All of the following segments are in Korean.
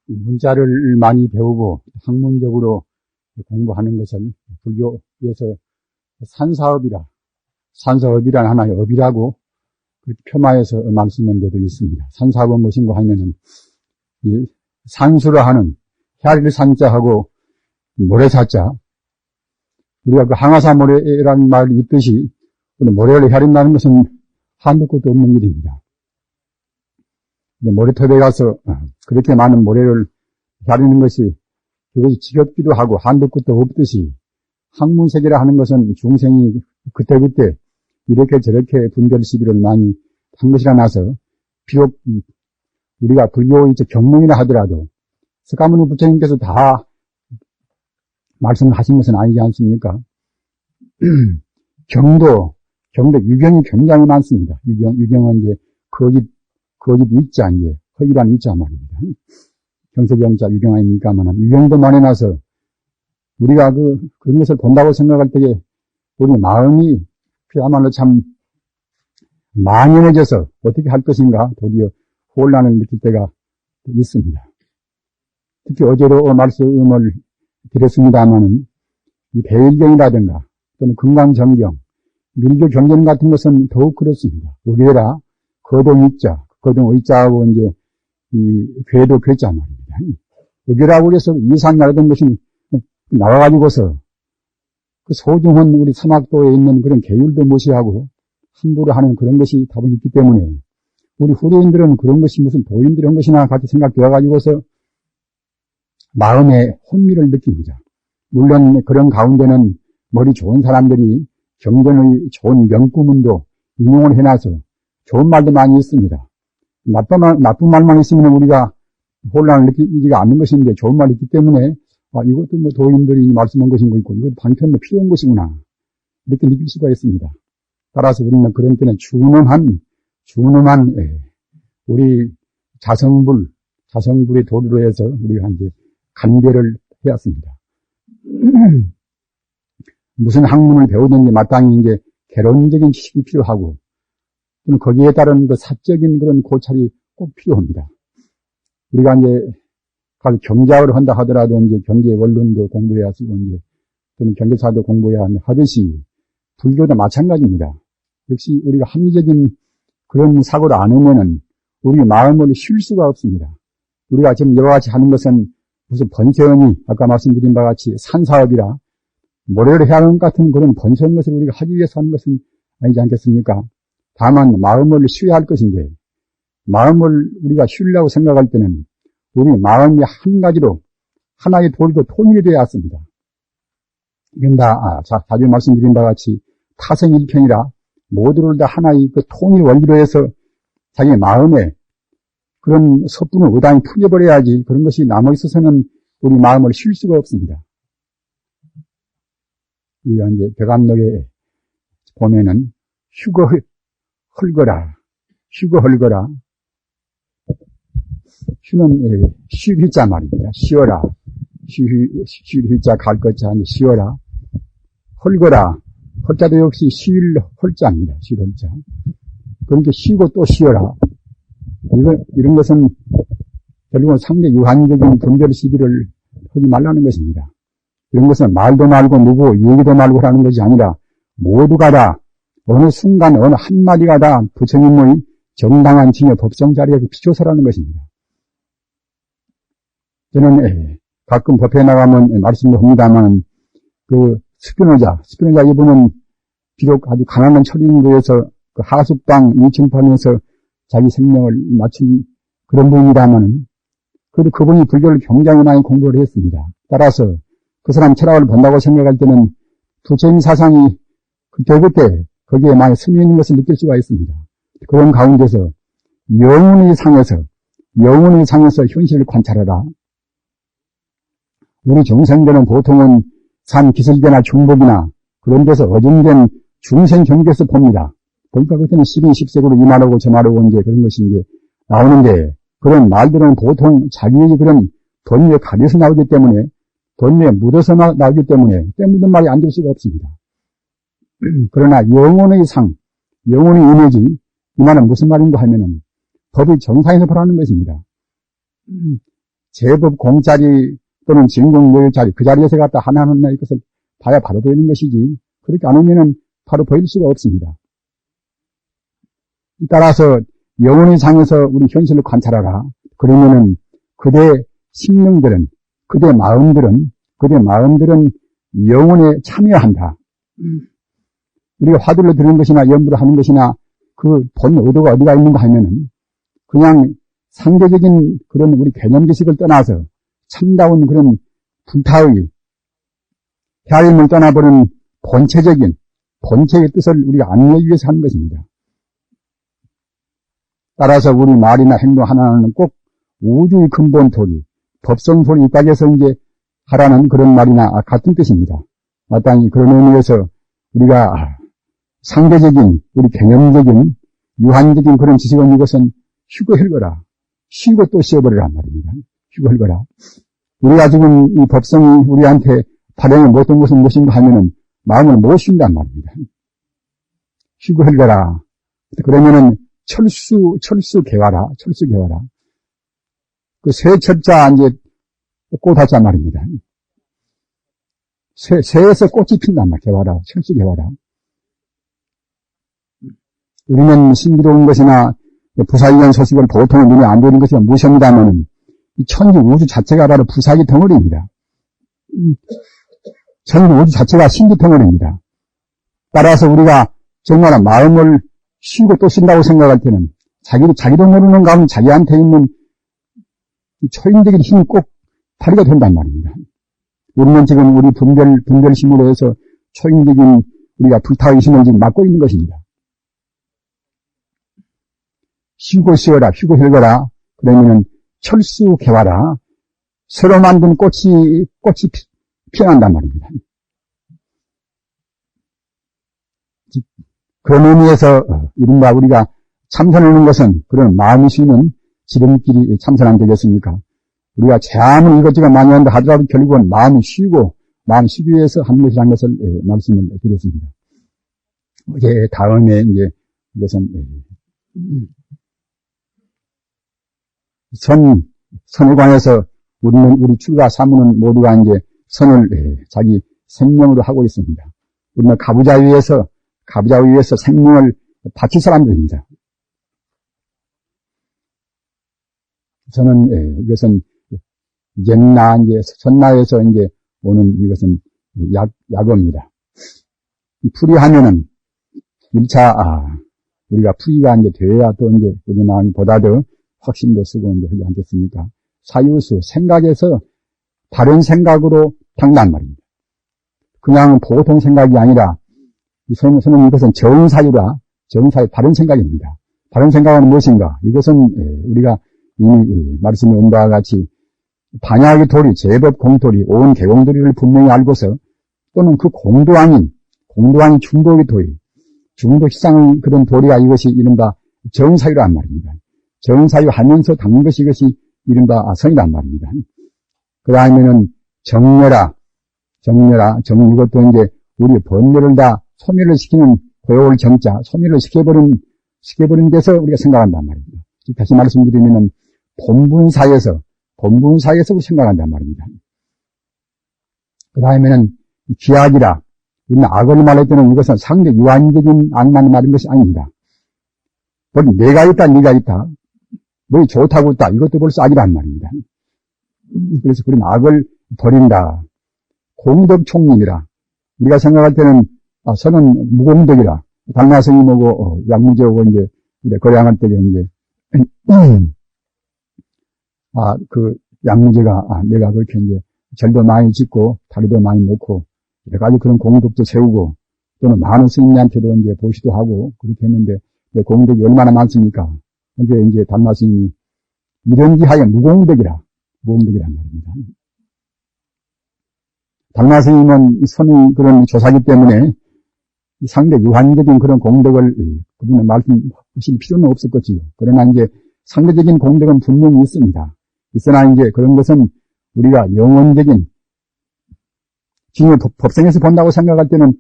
문자를 많이 배우고 학문적으로 공부하는 것을 불교에서 산사업이란 하나의 업이라고 표마에서 말씀한 데도 있습니다. 산사업은 무엇인가 하면은 산수라 하는 해를 산자하고 모래사자, 우리가 그 항아사 모래라는 말이 있듯이 모래를 헤아린다는 것은 한도 끝도 없는 일입니다. 모래톱에 가서 그렇게 많은 모래를 헤아리는 것이 그것이 지겹기도 하고 한도 끝도 없듯이 학문세계라 하는 것은 중생이 그때그때 이렇게 저렇게 분별 시비를 많이 한 것이라 나서 비록 우리가 불교의 경문이라 하더라도 석가모니 부처님께서 다 말씀하신 것은 아니지 않습니까? 경도 유경이 굉장히 많습니다. 유경은 이제 거짓 위자, 이제 허위란 위자 말입니다. 경세경자 유경 아닙니까만 유경도 많이 나서 우리가 그런 것을 본다고 생각할 때에 우리 마음이 그야말로 참 만연해져서 어떻게 할 것인가 도리어 혼란을 느낄 때가 있습니다. 특히 어제도 말씀을 드렸습니다마는 이 배일경이라든가 또는 금강정경, 밀교 경전 같은 것은 더욱 그렇습니다. 의계라, 거동의자, 거동의자하고 이제 이 괴도 괴자 말입니다. 의계라고 해서 이상이라던 것이 나와가지고서 그 소중한 우리 사막도에 있는 그런 계율도 무시하고 함부로 하는 그런 것이 답은 있기 때문에 우리 후대인들은 그런 것이 무슨 도인들이 한 것이나 같이 생각되어가지고서 마음의 혼미를 느낍니다. 물론 그런 가운데는 머리 좋은 사람들이 경전의 좋은 명구문도 인용을 해놔서 좋은 말도 많이 있습니다. 나쁜 말만 있으면 우리가 혼란을 느끼지가 않는 것인데 좋은 말이 있기 때문에 이것도 뭐 도인들이 말씀한 것인 거 있고 이것도 방편도 필요한 것이구나 이렇게 느낄 수가 있습니다. 따라서 우리는 그런 때는 준엄한 우리 자성불의 도리로 해서 우리가 이제 간별을 해왔습니다. 무슨 학문을 배우든지 마땅히 이제 개론적인 지식이 필요하고 또는 거기에 따른 그 사적인 그런 고찰이 꼭 필요합니다. 우리가 이제 가서 경제학을 한다 하더라도 이제 경제 원론도 공부해야 쓰고 이제 또는 경제사도 공부해야 하듯이 불교도 마찬가지입니다. 역시 우리가 합리적인 그런 사고를 안 하면은 우리 마음을 쉴 수가 없습니다. 우리가 지금 여러 가지 하는 것은 무슨 번세언이 아까 말씀드린 바와 같이 산사업이라 모래를 해하는 것 같은 그런 번세한 것을 우리가 하기 위해서 하는 것은 아니지 않겠습니까? 다만 마음을 쉬어야 할 것인데 마음을 우리가 쉬려고 생각할 때는 우리 마음이 한 가지로 하나의 도리로 통일이 되어야 합니다. 이건 다 자주 말씀드린 바와 같이 타성일편이라 모두를 다 하나의 그 통일 원리로 해서 자기 마음에 그런 섣부른 의단이 풀려버려야지 그런 것이 남아있어서는 우리 마음을 쉴 수가 없습니다. 우리가 이제 백암록에 보면은 휴거 헐거라. 휴는 쉴 자 말입니다. 쉬어라. 쉴 자 갈 것자 쉬어라. 헐거라. 헐자도 역시 쉴 헐자입니다. 쉴 헐자. 그러니까 쉬고 또 쉬어라. 이런 것은 결국은 상대 유한적인 분별 시비를 하지 말라는 것입니다. 이런 것은 말도 말고 누구 얘기도 말고 하는 것이 아니라 모두가 다 어느 순간 어느 한마디가 다 부처님의 정당한 징여 법정 자리에 비춰서라는 것입니다. 저는 가끔 법회에 나가면 말씀도 합니다만 그 스피노자 이분은 비록 아주 가난한 철인구에서 그 하숙당 2층판에서 자기 생명을 마친 그런 분이라면 그래도 그분이 불교를 굉장히 많이 공부를 했습니다. 따라서 그 사람 철학을 본다고 생각할 때는 부처님 사상이 그때 거기에 많이 스며 있는 것을 느낄 수가 있습니다. 그런 가운데서 영혼의 상에서 현실을 관찰하라. 우리 중생들은 보통은 산 기슬개나 중복이나 그런 데서 어중된 중생 경계에서 봅니다. 보니까 그때는 12, 10색으로 이 말하고 저 말하고 이제 그런 것이 이제 나오는데 그런 말들은 보통 자기의 그런 돈 위에 가려서 나오기 때문에 돈 위에 묻어서 나오기 때문에 때 묻은 말이 안 될 수가 없습니다. 그러나 영혼의 상, 영혼의 이미지 이 말은 무슨 말인가 하면은 법의 정상에서 보라는 것입니다. 제법 공짜리 또는 진공요일짜리 그 자리에서 갖다 하나하나 이것을 봐야 바로 보이는 것이지 그렇게 안 하면은 바로 보일 수가 없습니다. 따라서 영혼의 상에서 우리 현실을 관찰하라. 그러면은 그대 심령들은 그대 마음들은 영혼에 참여한다. 우리가 화두를 들은 것이나 연부를 하는 것이나 그 본 의도가 어디가 있는가 하면은 그냥 상대적인 그런 우리 개념지식을 떠나서 참다운 그런 불타의 헤아림을 떠나버린 본체의 뜻을 우리가 안내하기 위해서 하는 것입니다. 따라서 우리 말이나 행동 하나는 꼭 우주의 근본 도리, 법성 도리 이까지에서 이제 하라는 그런 말이나 같은 뜻입니다. 마땅히 그런 의미에서 우리가 상대적인, 우리 개념적인, 유한적인 그런 지식은 이것은 쉬고 혈거라. 쉬고 또 쉬어버리란 말입니다. 쉬고 혈거라. 우리가 지금 이 법성이 우리한테 발행을 못한 것은 무엇인가 하면은 마음을 못 쉰단 말입니다. 쉬고 혈거라. 그러면은 철수 개화라. 그 새 철자 이제 꽃하자 말입니다. 새에서 꽃이 핀단 말, 개화라. 철수 개화라. 우리는 신비로운 것이나 부사기한 소식을 보통은 눈에 안 보이는 것이 무엇입니다만은 이 천지 우주 자체가 바로 부사기 덩어리입니다. 천지 우주 자체가 신비 덩어리입니다. 따라서 우리가 정말 마음을 쉬고 또 쉰다고 생각할 때는 자기도 모르는 가운데 자기한테 있는 초인적인 힘이 꼭 발휘가 된단 말입니다. 우리는 지금 우리 분별심으로 해서 초인적인 우리가 불타의 힘을 지금 맡고 있는 것입니다. 쉬고 쉬어라, 쉬고 혈거라. 그러면은 철수 개화라. 새로 만든 꽃이 피어난단 말입니다. 그런 의미에서 이른바 우리가 참선하는 것은 그런 마음이 쉬는 지름길이 참선 안 되겠습니까? 우리가 아무리 이것저것 많이 한다 하더라도 결국은 마음이 쉬기 위해서 하는 것이라는 것을 말씀을 드렸습니다. 이제 다음에 이제 이것은 선에 관해서 우리 출가 사무는 모두가 이제 선을 자기 생명으로 하고 있습니다. 우리는 가부좌 위에서 생명을 바칠 사람들입니다. 저는 이것은 이제 선나에서 이제 오는 이것은 약어입니다. 이 풀이하면은 1차 우리가 풀이가 이제 돼야 또 이제 우리 마음이 보다 더 확신도 쓰고 이제 하지 않겠습니까? 사유수 생각에서 다른 생각으로 당난 말입니다. 그냥 보통 생각이 아니라 저는 이것은 정사유 다른 생각입니다. 다른 생각은 무엇인가? 이것은 우리가 이미 말씀에 온 바와 같이 반야의 도리, 제법 공도리, 온 개공도리를 분명히 알고서 또는 그 공도 아닌 중도의 도리, 중도 희상의 그런 도리가 이것이 이른바 정사유란 말입니다. 정사유 하면서 담는 것이 이것이 이른바 선이란 말입니다. 그 다음에는 정렬아, 이것도 이제 우리 번뇌를 다 소멸을 시키는 고요를 정자, 소멸을 시켜버린 데서 우리가 생각한단 말입니다. 다시 말씀드리면은 본분사에서 생각한단 말입니다. 그 다음에는 기악이라, 우리는 악을 말할 때는 이것은 상대 유한적인 악만 말인 것이 아닙니다. 뭘 내가 있다, 네가 있다, 뭘 좋다고 있다, 이것도 벌써 악이란 말입니다. 그래서 그런 악을 버린다. 공덕총림이라, 우리가 생각할 때는 선은 무공덕이라, 달마스님하고 양무제하고 이제 거래할 때 이제 그 양무제가 내가 그렇게 이제 절도 많이 짓고 다리도 많이 놓고 여러 가지 그런 공덕도 세우고 또는 많은 스님한테도 이제 보시도 하고 그렇게 했는데 공덕이 얼마나 많습니까? 근데 이제 달마스님이 이런지 하여 무공덕이란 말입니다. 달마스님은 선의 그런 조사기 때문에 상대 유한적인 그런 공덕을 그분은 말씀하실 필요는 없었겠지요. 그러나 이제 상대적인 공덕은 분명히 있습니다. 있으나 이제 그런 것은 우리가 영원적인 진의 법성에서 본다고 생각할 때는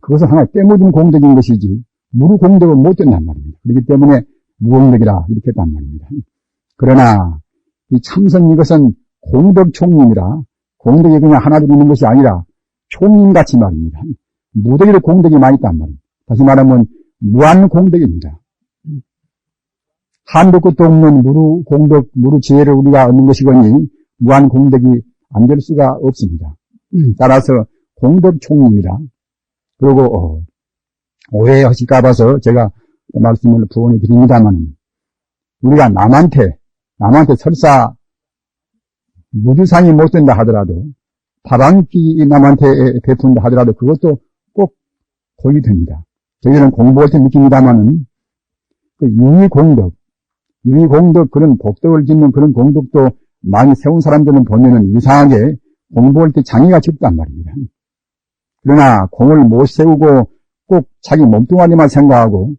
그것은 하나의 때묻은 공덕인 것이지 무루 공덕은 못 된단 말입니다. 그렇기 때문에 무공덕이라 이렇게 했단 말입니다. 그러나 이 참선 이것은 공덕 총림이라 공덕이 그냥 하나둘 있는 것이 아니라 총림같이 말입니다. 무더기로 공덕이 많이 있단 말입니다. 다시 말하면 무한 공덕입니다. 한도 끝도 없는 무루 공덕, 무루 지혜를 우리가 얻는 것이거니 무한 공덕이 안 될 수가 없습니다. 따라서 공덕 총림이라. 그리고 오해하실까 봐서 제가 말씀을 부원해 드립니다만 우리가 남한테 설사 무주상이 못 된다 하더라도 밥 한 끼 남한테 베푼다 하더라도 그것도 꼭 고이 됩니다. 저희들은 공부할 때 느낍니다만은 그 유의공덕 그런 복덕을 짓는 그런 공덕도 많이 세운 사람들은 보면은 이상하게 공부할 때 장애가 적단 말입니다. 그러나 공을 못 세우고 꼭 자기 몸뚱아리만 생각하고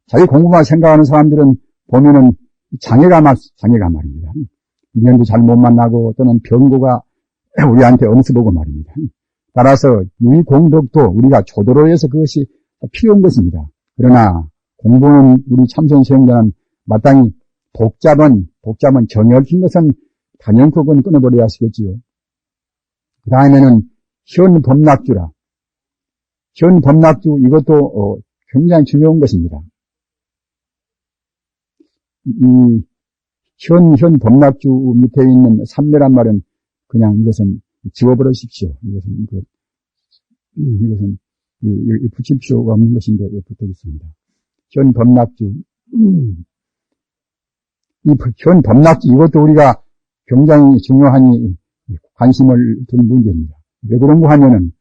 자기 공부만 생각하는 사람들은 보면은 장애가 말입니다. 인연도 잘 못 만나고 또는 병고가 우리한테 엄습하고 말입니다. 따라서 유의공덕도 우리가 조도로해서 그것이 필요한 것입니다. 그러나 공부는 우리 참선 수행자는 마땅히 복잡은 정이 얽힌 것은 단연코 그건 끊어버려야 하시겠지요. 그 다음에는 현법낙주라. 현법낙주 이것도 굉장히 중요한 것입니다. 이 현법낙주 밑에 있는 삼매란 말은 그냥 이것은 지워버리십시오. 이것은 붙일 필요가 없는 것인데 왜 붙어 있습니다. 현법낙주. 이 현법낙주 이것도 우리가 굉장히 중요한 관심을 둔 문제입니다. 왜 그런가 하면은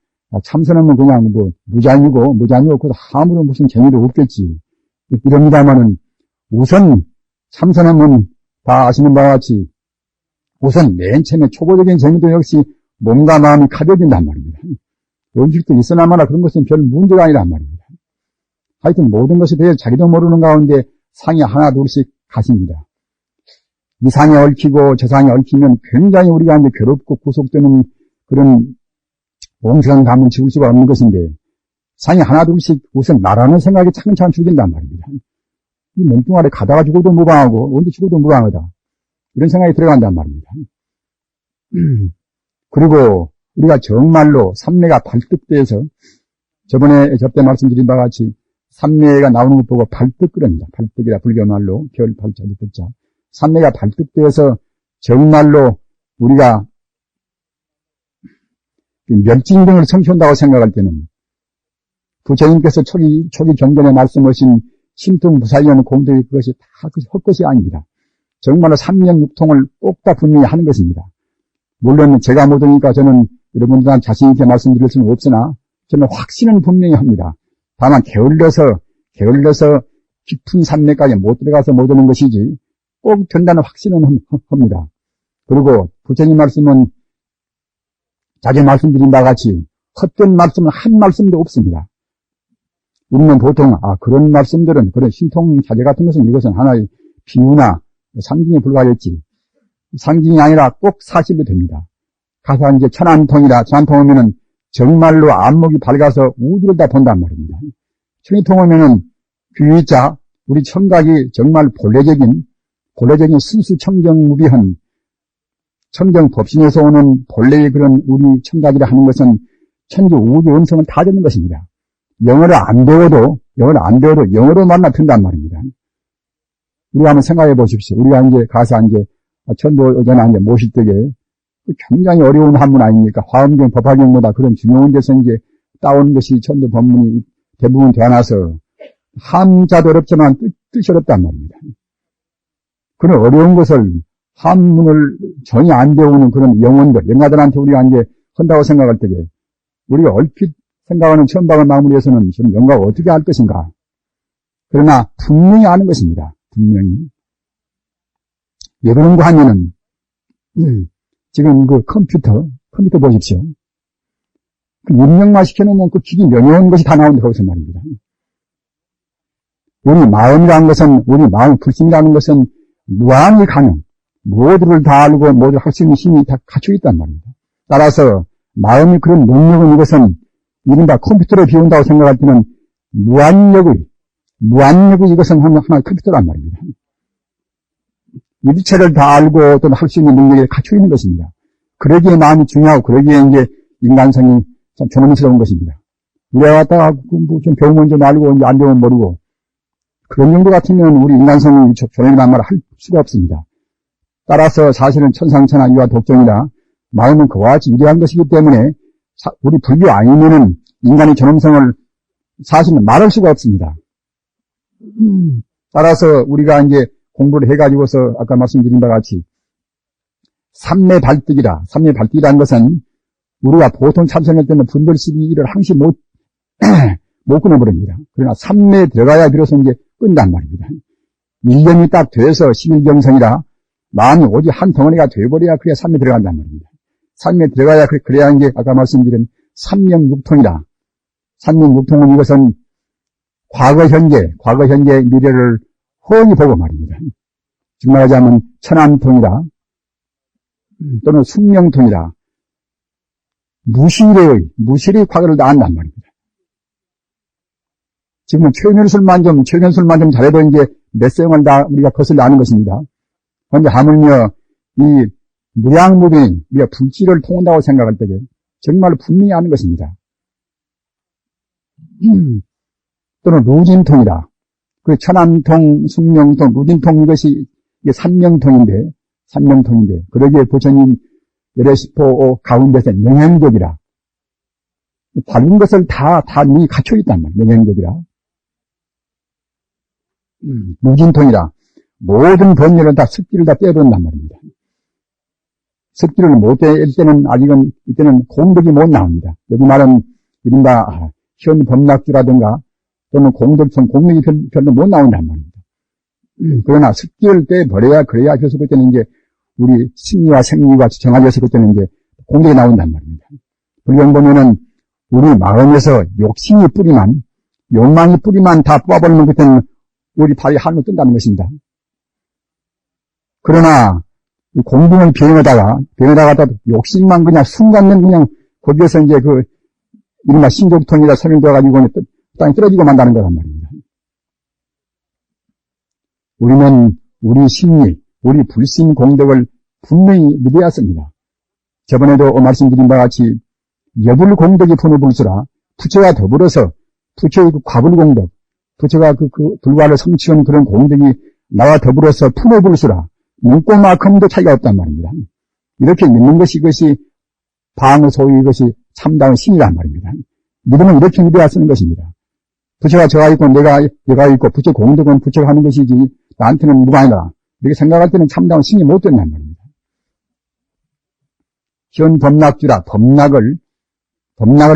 참선하면 그냥 무자니고 그 아무런 무슨 재미도 없겠지. 이럽니다만은 우선 참선하면 다 아시는 바와 같이 우선 맨 처음에 초보적인 재미도 역시 몸과 마음이 가벼워진단 말입니다. 원칙도 있으나마나 그런 것은 별 문제가 아니란 말입니다. 하여튼 모든 것에 대해 자기도 모르는 가운데 상이 하나 둘씩 가십니다. 이 상에 얽히고 저 상에 얽히면 굉장히 우리가 이제 괴롭고 구속되는 그런 몽롱한 감을 지울 수가 없는 것인데 상이 하나 둘씩 우선 나라는 생각이 차근차근 죽인단 말입니다. 이 몸뚱아리 가다가 죽어도 무방하고 언제 죽어도 무방하다. 이런 생각이 들어간단 말입니다. 그리고 우리가 정말로 삼매가 발득돼서 저번에 접대 말씀드린 바와 같이 삼매가 나오는 것 보고 발득그럽니다. 발득이라 불교말로 별 발자 뜻자. 삼매가 발득돼서 정말로 우리가 멸진등을 성취한다고 생각할 때는 부처님께서 초기 경전에 말씀하신 심통무사이하는 공덕이 그것이 다 헛것이 아닙니다. 정말로 삼명육통을 꼭 다 분명히 하는 것입니다. 물론 제가 못하니까 저는 여러분들한테 자신 있게 말씀드릴 수는 없으나 저는 확신은 분명히 합니다. 다만 게을러서 깊은 산매까지 못 들어가서 못 오는 것이지 꼭 된다는 확신은 합니다. 그리고 부처님 말씀은 자기 말씀드린 바와 같이 헛된 말씀은 한 말씀도 없습니다. 우리는 보통 그런 말씀들은 그런 신통사제 같은 것은 이것은 하나의 비유나 상징에 불과했지 상징이 아니라 꼭 사실로 됩니다. 가서 이제 천안통이라 천안통 오면은 정말로 안목이 밝아서 우주를 다 본단 말입니다. 천의통 오면은 귀자 우리 청각이 정말 본래적인 순수 청정무비한 청정법신에서 오는 본래의 그런 우리 청각이라 하는 것은 천지 우주 음성을 다 듣는 것입니다. 영어를 안 배워도 영어로 만나 든단 말입니다. 우리가 한번 생각해 보십시오. 우리가 이제 가서 이제 천도전에 이제 모실 때에 굉장히 어려운 한문 아닙니까? 화엄경, 법화경보다 그런 중요한 데서 이제 따온 것이 천도 법문이 대부분 되어나서 한자도 어렵지만 뜻이 어렵단 말입니다. 그런 어려운 것을 한문을 전혀 안 배우는 그런 영가들한테 우리가 이제 한다고 생각할 때에 우리가 얼핏 생각하는 천박한 마음을 위해서는 지금 영가가 어떻게 할 것인가. 그러나 분명히 아는 것입니다. 분명히. 왜 그런가 하면은 지금 그 컴퓨터 보십시오. 그 입력만 시켜놓으면 그 기기 명료한 것이 다 나온다 거기서 말입니다. 우리 마음 불심이라는 것은 무한히 가능. 모두를 다 알고 모두를 할 수 있는 힘이 다 갖춰 있단 말입니다. 따라서 마음이 그런 능력은 이것은 이른바 컴퓨터를 비운다고 생각할 때는 무한력의 이것은 하나의 컴퓨터란 말입니다. 일체를 다 알고 또 할 수 있는 능력이 갖춰 있는 것입니다. 그러기에 마음이 중요하고 그러기에 이제 인간성이 참 존엄스러운 것입니다. 우리가 왔다가 좀 배우면 좀 알고 이제 안 배우면 모르고 그런 정도 같으면 우리 인간성이 존엄이란 말을 할 수가 없습니다. 따라서 사실은 천상천하 이와 독존이라 마음은 그와 같이 위대한 것이기 때문에 우리 불교 아니면은 인간의 존엄성을 사실은 말할 수가 없습니다. 따라서 우리가 이제 공부를 해가지고서 아까 말씀드린 바와 같이 삼매발득이라, 삼매발득이라는 것은 우리가 보통 참선할 때는 분별시비를 항시 못 끊어버립니다. 그러나 삼매에 들어가야 비로소 이제 끈단 말입니다. 1년이 딱 돼서 11경성이라 마음이 오직 한 덩어리가 돼버려야 그래야 삼매에 들어간단 말입니다. 삼매에 들어가야 그래야 이제 아까 말씀드린 삼명육통이라. 삼명육통은 이것은 과거, 현재, 미래를 훤히 보고 말입니다. 즉 말하자면 천암통이라 또는 숙명통이라 무실의 과거를 다 안단 말입니다. 지금은 최면술만 좀 잘해도 이제 몇 세형을 다 우리가 그것을 아는 것입니다. 그런데 하물며 이 무량무변이 우리가 불지를 통한다고 생각할 때 정말 분명히 아는 것입니다. 또는 루진통이라. 그 천암통, 숙명통, 루진통 이것이 이게 삼명통인데, 그러기에 부처님 열애시포 가운데서 명행적이라. 다른 것을 다 능히 갖춰 있단 말이에요. 명행적이라. 무진통이라. 모든 법률을 다 습기를 다 떼어버린단 말입니다. 습기를 못 뗄 때는 아직은 이때는 공덕이 못 나옵니다. 여기 말은 이른바 현 법락주라든가 또는 공덕성 공덕이 별로 못 나온단 말입니다. 그러나 습기를 떼버려야 그래야 그래서 그때는 이제 우리 심리와 생리가 정화돼서 그때는 이제 공덕이 나온단 말입니다. 불경 보면은 우리 마음에서 욕심이 뿌리만 욕망이 뿌리만 다 뽑아버리면 그때는 우리 발이 하늘로 뜬다는 것입니다. 그러나 이 공동을 비행하다가 욕심만 그냥 순간은 그냥 거기에서 이제 그 이른바 신족통이라 설명되어가지고 땅에 떨어지고 만다는 거란 말입니다. 우리는 우리 심리, 우리 불신 공덕을 분명히 믿어야습니다. 저번에도 말씀드린 바와 같이 여불 공덕이 분을불수라 부처와 더불어서 부처의 그 과불공덕, 부처가 그 불과를 성취한 그런 공덕이 나와 더불어서 분을불수라 눈꼬만큼도 차이가 없단 말입니다. 이렇게 믿는 것이 이것이 방어 소위 이것이 참다운 신이란 말입니다. 믿으면 이렇게 믿어야 쓰는 것입니다. 부처가 저가 있고 내가 있고 부처 공덕은 부처가 하는 것이지 나한테는 무관하다. 이렇게 생각할 때는 참다운 신이 못 된단 말입니다. 현 법락주라 법락을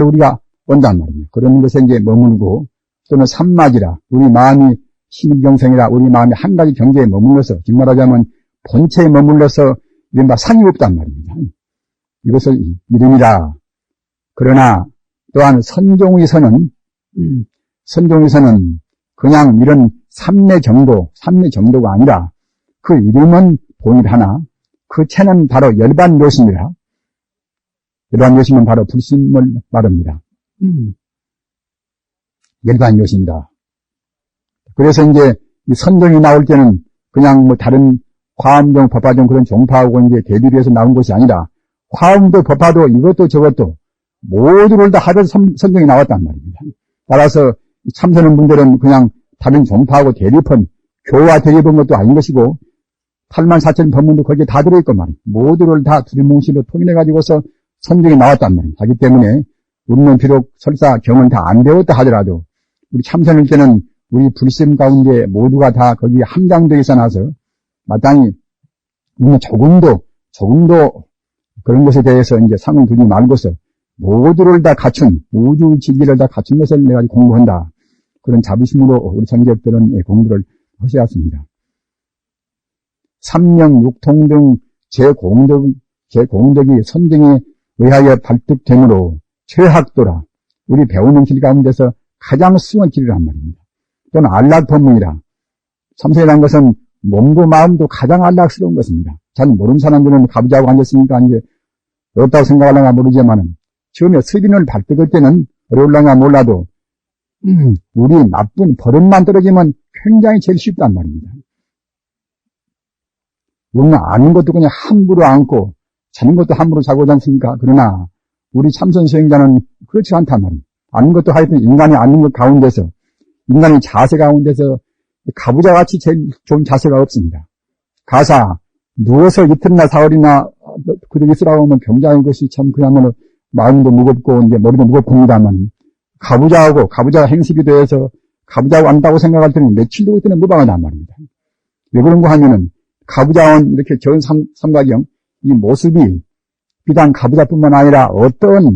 우리가 온단 말입니다. 그런 것에 이제 머물고 또는 삼막이라 우리 마음이 신경생이라 우리 마음이 한 가지 경계에 머물러서 즉 말하자면 본체에 머물러서 이른바 상이 없단 말입니다. 이것을 이름이라. 그러나 또한 선종의선은 그냥 이런 삼매 정도가 아니라 그 이름은 동일하나 그 체는 바로 열반요심이라. 열반요심은 바로 불심을 말합니다. 열반요심이다. 그래서 이제 이 선종이 나올 때는 그냥 뭐 다른 화엄종, 법화종 그런 종파하고 이제 대비를 해서 나온 것이 아니라 화엄도 법화도 이것도 저것도 모두를 다 하면서 선종이 나왔단 말입니다. 따라서 참선하는 분들은 그냥 다른 종파하고 대립한 교와 대립한 것도 아닌 것이고 84,000 법문도 거기에 다 들어있고 말이에요. 모두를 다 두리뭉실로 통일해가지고서 선종이 나왔단 말이에요. 하기 때문에 우리는 비록 설사 경을 다 안 배웠다 하더라도 우리 참선할 때는 우리 불심 가운데 모두가 다 거기에 함장되어 있어놔서 마땅히 우리는 조금도 그런 것에 대해서 이제 상을 두지 말고서 모두를 다 갖춘 우주 진리를 다 갖춘 것을 내가 공부한다. 그런 자부심으로 우리 성격들은 공부를 하셔야습니다. 삼명육통 등 제공덕이 선정에 의하여 발득되므로 최학도라 우리 배우는 길 가운데서 가장 수용한 길이란 말입니다. 또는 안락법문이라 참선이라는 것은 몸도 마음도 가장 안락스러운 것입니다. 잘 모르는 사람들은 가부자고 앉았으니까 이제 어렵다고 생각하려나 모르지만은 처음에 서빈을 발득할 때는 어려울려나 몰라도 우리 나쁜 버릇만 떨어지면 굉장히 제일 쉽단 말입니다. 우리는 아는 것도 그냥 함부로 안고 자는 것도 함부로 자고 오지 않습니까? 그러나 우리 참선 수행자는 그렇지 않단 말입니다. 아는 것도 하여튼 인간이 아는 것 가운데서, 인간의 자세 가운데서 가부좌같이 제일 좋은 자세가 없습니다. 가사 누워서 이틀이나 사흘이나 그렇게 있으라고 하면 병자인 것이 참 그야말로 마음도 무겁고 이제 머리도 무겁습니다만, 가부좌가 행습이 되어서 가부좌하고 안다고 생각할 때는 며칠도 그때는 무방하단 말입니다. 왜 그런가 하면은 가부좌원 이렇게 전 삼각형 이 모습이 비단 가부좌뿐만 아니라 어떤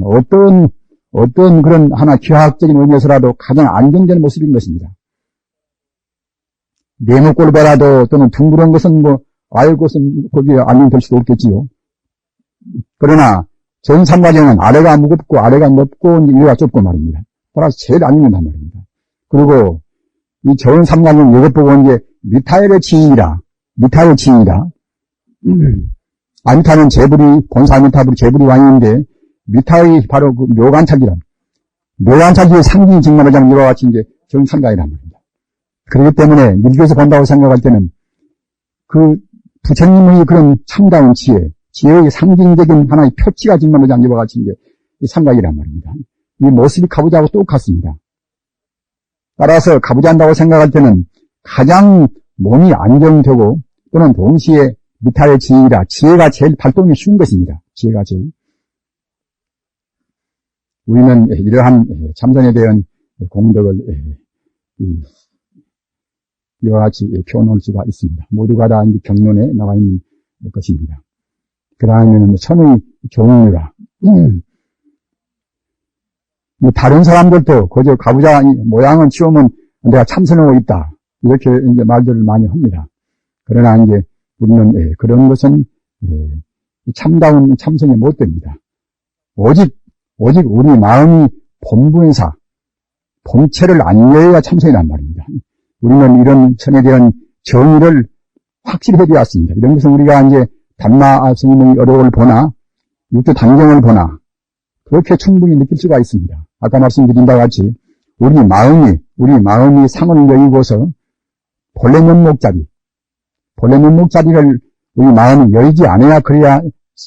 그런 하나 기하학적인 의미에서라도 가장 안정된 모습인 것입니다. 네모꼴바라도 또는 둥그런 것은 알고선 거기에 안정될 수도 없겠지요. 그러나 전 삼각형은 아래가 무겁고 아래가 넓고 위가 좁고 말입니다. 따라서 제일 안정된단 말입니다. 그리고 이 전 삼각형 이것 보고 이제 미타엘의 지인이라. 아미타는 재불이, 본사 아미타불이 재불이 왕인데, 미타의 바로 그 묘관찰기란, 묘관찰기의 상징이 정말하자면 이와 같이 이제 정상가이란 말입니다. 그렇기 때문에 밀교에서 본다고 생각할 때는 그 부처님의 그런 참다운 지혜의 상징적인 하나의 표치가 정말하자면 이와 같이 이제 삼각이란 말입니다. 이 모습이 가부좌하고 똑같습니다. 따라서 가부좌한다고 생각할 때는 가장 몸이 안정되고 또는 동시에 미타의 지혜라, 지혜가 제일 발동이 쉬운 것입니다. 지혜가 제일. 우리는 이러한 참선에 대한 공덕을 이와 같이 표현할 수가 있습니다. 모두가 다 경론에 나와 있는 것입니다. 그 다음에는 선의 종류라. 다른 사람들도 그저 가부좌 모양을 치우면 내가 참선하고 있다. 이렇게 이제 말들을 많이 합니다. 그러나 이제 우리는 그런 것은 참다운 참선이 못 됩니다. 오직 우리 마음이 본분사, 본체를 안려야 참선이란 말입니다. 우리는 이런 선에 대한 정의를 확실히 해되었습니다. 이런 것은 우리가 이제 담마 스님의 어록을 보나, 육조 단경을 보나, 그렇게 충분히 느낄 수가 있습니다. 아까 말씀드린 바와 같이, 우리 마음이 상을 여의고서 본래 면목자리를 우리 마음이 열지 않아야 그래야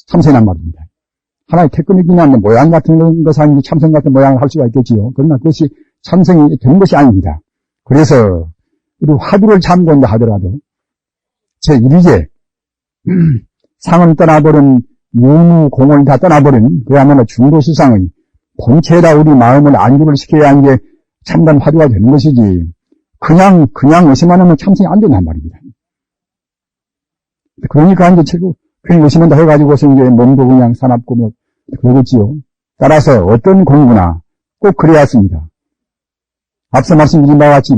참선이란 말입니다. 하나의 태권이기나 모양 같은 것은 참선 같은 모양을 할 수가 있겠지요. 그러나 그것이 참선이 되는 것이 아닙니다. 그래서 우리 화두를 참고한다 하더라도 제1제 상을 떠나버린 유무공을 다 떠나버린 그야말로 중도수상의 본체에다 우리 마음을 안주를 시켜야 이제 참단 화두가 되는 것이지 그냥 의심만 하면 참선이 안 된단 말입니다. 그러니까 이제 괜히 의심한다 해가지고서 이제 몸도 그냥 사납고 그러겠지요. 따라서 어떤 공부나 꼭 그래야 합니다. 앞서 말씀드린 바와 같이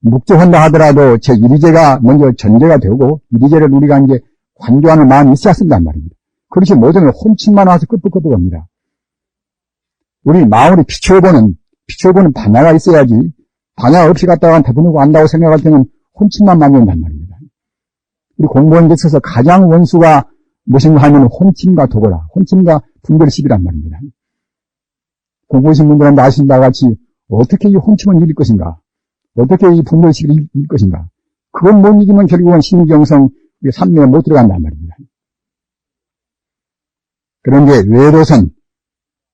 묵조한다 하더라도 제1위제가 먼저 전제가 되고 1위제를 우리가 이제 관조하는 마음이 있어야 쓴단 말입니다. 그렇지 못하면 혼침만 와서 끄덕끄덕합니다. 우리 마음을 비춰보는 반야가 있어야지 반야 없이 갔다가 다분하고 안다고 생각할 때는 혼침만 만든단 말입니다. 우리 공부하는 데 있어서 가장 원수가 무엇인가 하면 혼침과 도고라, 혼침과 분별식이란 말입니다. 공부하신 분들한테 아신 바와 같이 어떻게 이 혼침을 이길 것인가, 어떻게 이 분별식을 이길 것인가, 그건 못 이기면 결국은 신경성, 삼매에 못 들어간단 말입니다. 그런데 외도선,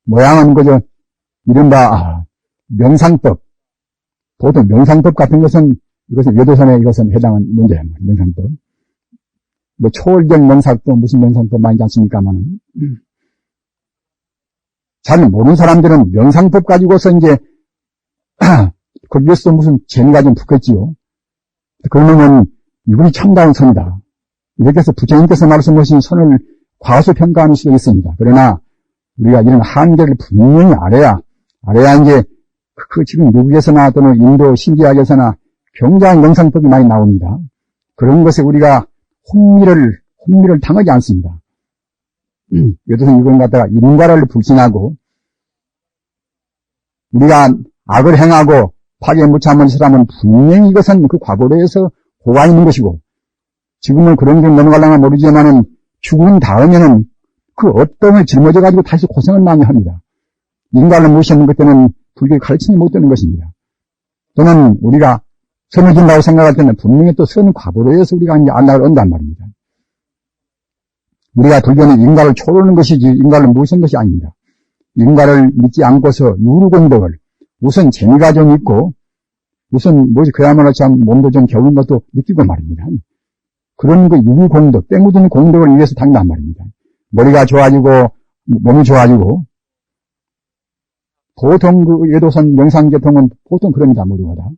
모양은 그저 이른바 명상법, 보통 명상법 같은 것은 이것은 외도선에 이것은 해당하는 문제란 말이에요. 명상법. 초월적 명상법, 무슨 명상법 많이 있지 않습니까만은. 잘 모르는 사람들은 명상법 가지고서 이제, 거기에서 무슨 재미가 좀 붙겠지요. 그러면 이분이 참다운 선이다. 이렇게 해서 부처님께서 말씀하신 선을 과소평가하는 수도 있습니다. 그러나 우리가 이런 한계를 분명히 알아야 이제 지금 미국에서나 또는 인도 신기학에서나 굉장히 명상법이 많이 나옵니다. 그런 것에 우리가 혼미를 당하지 않습니다. 여기서 이건 갖다가 인과를 불신하고 우리가 악을 행하고 파괴 무참한 사람은 분명히 이것은 그 과거로 해서 고가 있는 것이고 지금은 그런 게 넘어가려나 모르지만은 죽은 다음에는 그 업동을 짊어져 가지고 다시 고생을 많이 합니다. 인간을 무시하는 것 때는 불교의 가르침이 못 되는 것입니다. 또는 우리가 선을 준다고 생각할 때는 분명히 또 선 과보로 해서 우리가 이제 안락을 얻는단 말입니다. 우리가 불교는 인과를 초월하는 것이지 인과를 무시하는 것이 아닙니다. 인과를 믿지 않고서 유루공덕을 우선 재미가 좀 있고 우선 뭐지 그야말로 참 몸도 좀 겨운 것도 느끼고 말입니다. 그런 그 유루공덕, 때묻은 공덕을 위해서 당긴단 말입니다. 머리가 좋아지고 몸이 좋아지고 보통 그 예도선 명상계통은 보통 그럽니다. 모두가 다.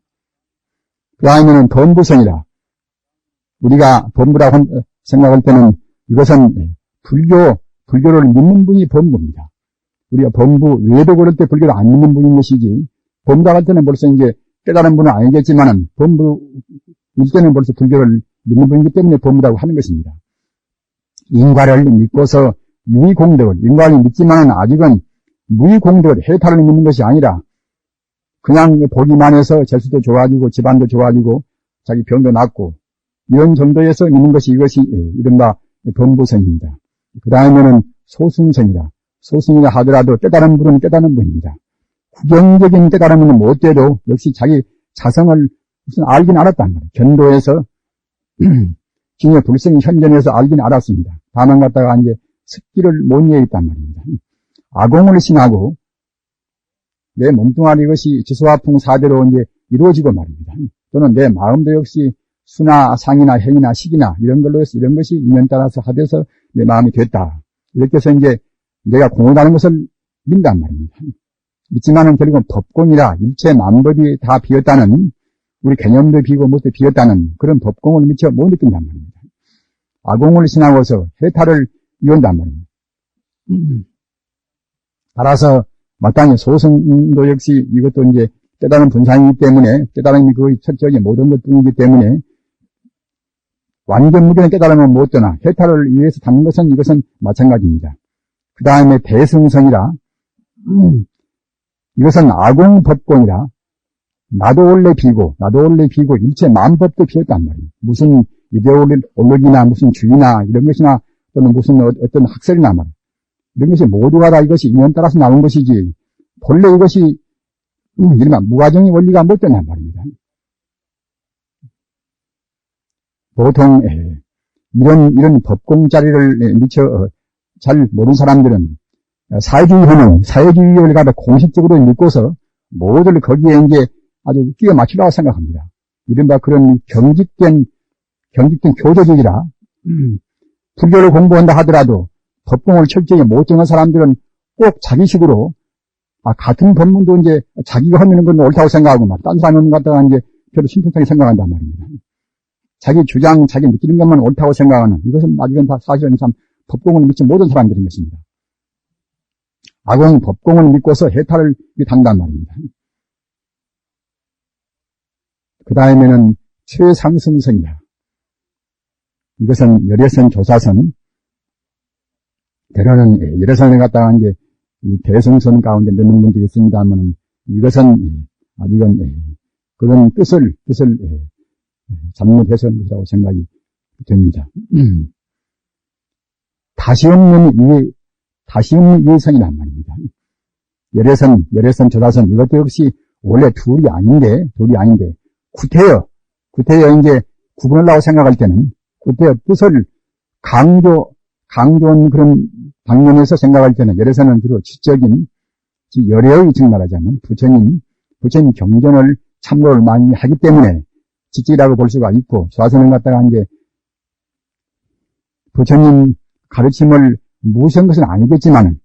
그 다음에는 범부성이라 우리가 범부라고 생각할 때는 이것은 불교를 믿는 분이 범부입니다. 우리가 범부, 외도 그럴 때 불교를 안 믿는 분인 것이지, 범부라 할 때는 벌써 이제 깨달은 분은 아니겠지만은, 범부일 때는 벌써 불교를 믿는 분이기 때문에 범부라고 하는 것입니다. 인과를 믿고서 유의공덕을, 인과를 믿지만은 아직은 무의공덕을, 해탈을 믿는 것이 아니라, 그냥 보기만 해서 재수도 좋아지고, 집안도 좋아지고, 자기 병도 낫고, 이런 정도에서 믿는 것이 이것이 이른바 범부성입니다. 그 다음에는 소승성이다. 소승이라 하더라도 깨달은 분은 깨달은 분입니다. 구경적인 깨달음은 못 돼도 역시 자기 자성을 무슨 알긴 알았단 말이에요. 견도에서 진여 불성 현전에서 알긴 알았습니다. 다만 갖다가 이제 습기를 못 이해했단 말입니다. 아공을 신하고 내 몸뚱아리 이것이 지수화풍 사대로 이제 이루어지고 말입니다. 또는 내 마음도 역시 수나 상이나 행이나 식이나 이런 걸로 해서 이런 것이 인연 따라서 합해서 내 마음이 됐다. 이렇게 해서 이제 내가 공허하는 것을 믿는단 말입니다. 믿지만은 결국은 법공이라 일체 만법이 다 비었다는, 우리 개념도 비고 무엇도 비었다는 그런 법공을 미처 못 느낀단 말입니다. 아공을 신하고서 해탈을 이룬단 말입니다. 따라서 마땅히 소승도 역시 이것도 이제 깨달은 분상이기 때문에, 깨달음이 거의 철저하게 모든 것뿐이기 때문에 완전 무견의 깨달음은 못 되나 해탈을 위해서 담는 것은 이것은 마찬가지입니다. 그 다음에 대승성이라 이것은 아공법공이라 나도 원래 비고 일체 만법도 비었단 말이에요. 무슨 이데올로기나 무슨 주의나 이런 것이나 또는 무슨 어떤 학설이나 말이에요. 이런 것이 모두가 다 이것이 인연 따라서 나온 것이지 본래 이것이 이른바 무가정의 원리가 못 된단 말입니다. 보통 이런 법공자리를 미처 잘 모르는 사람들은 사회주의를 갖다 공식적으로 믿고서 모두를 거기에 이제 아주 끼워 맞추려고 생각합니다. 이른바 그런 경직된 교조적이라 불교를 공부한다 하더라도 법공을 철저히 못 정한 사람들은 꼭 자기식으로 같은 법문도 이제 자기가 하는 건 옳다고 생각하고 딴 사람이 하는 것 갖다가 이제 별로 신통하게 생각한단 말입니다. 자기 주장, 자기 느끼는 것만 옳다고 생각하는, 이것은 아직은 다 사실은 참 법공을 믿지 못한 사람들인 것입니다. 아공 법공을 믿고서 해탈을 당단 말입니다. 그 다음에는 최상승성이다. 이것은 열애선 조사선, 때로는 열애선을 갖다가 이제 이 대승선 가운데 넣는 분도 있습니다만, 이것은 아직은 그런 뜻을 잘못해서 한 것이라고 생각이 됩니다. 다시 없는 이해선이란 말입니다. 열애선, 조사선, 이것도 역시 원래 둘이 아닌데, 구태여 이제 구분하려고 생각할 때는, 구태여 뜻을 강조한 그런 방면에서 생각할 때는, 열애선은 주로 지적인, 열애의 즉 말하자면, 부처님 경전을 참고를 많이 하기 때문에, 지적이라고 볼 수가 있고, 조사선을 갖다가 이제, 부처님 가르침을 무시한 것은 아니겠지만,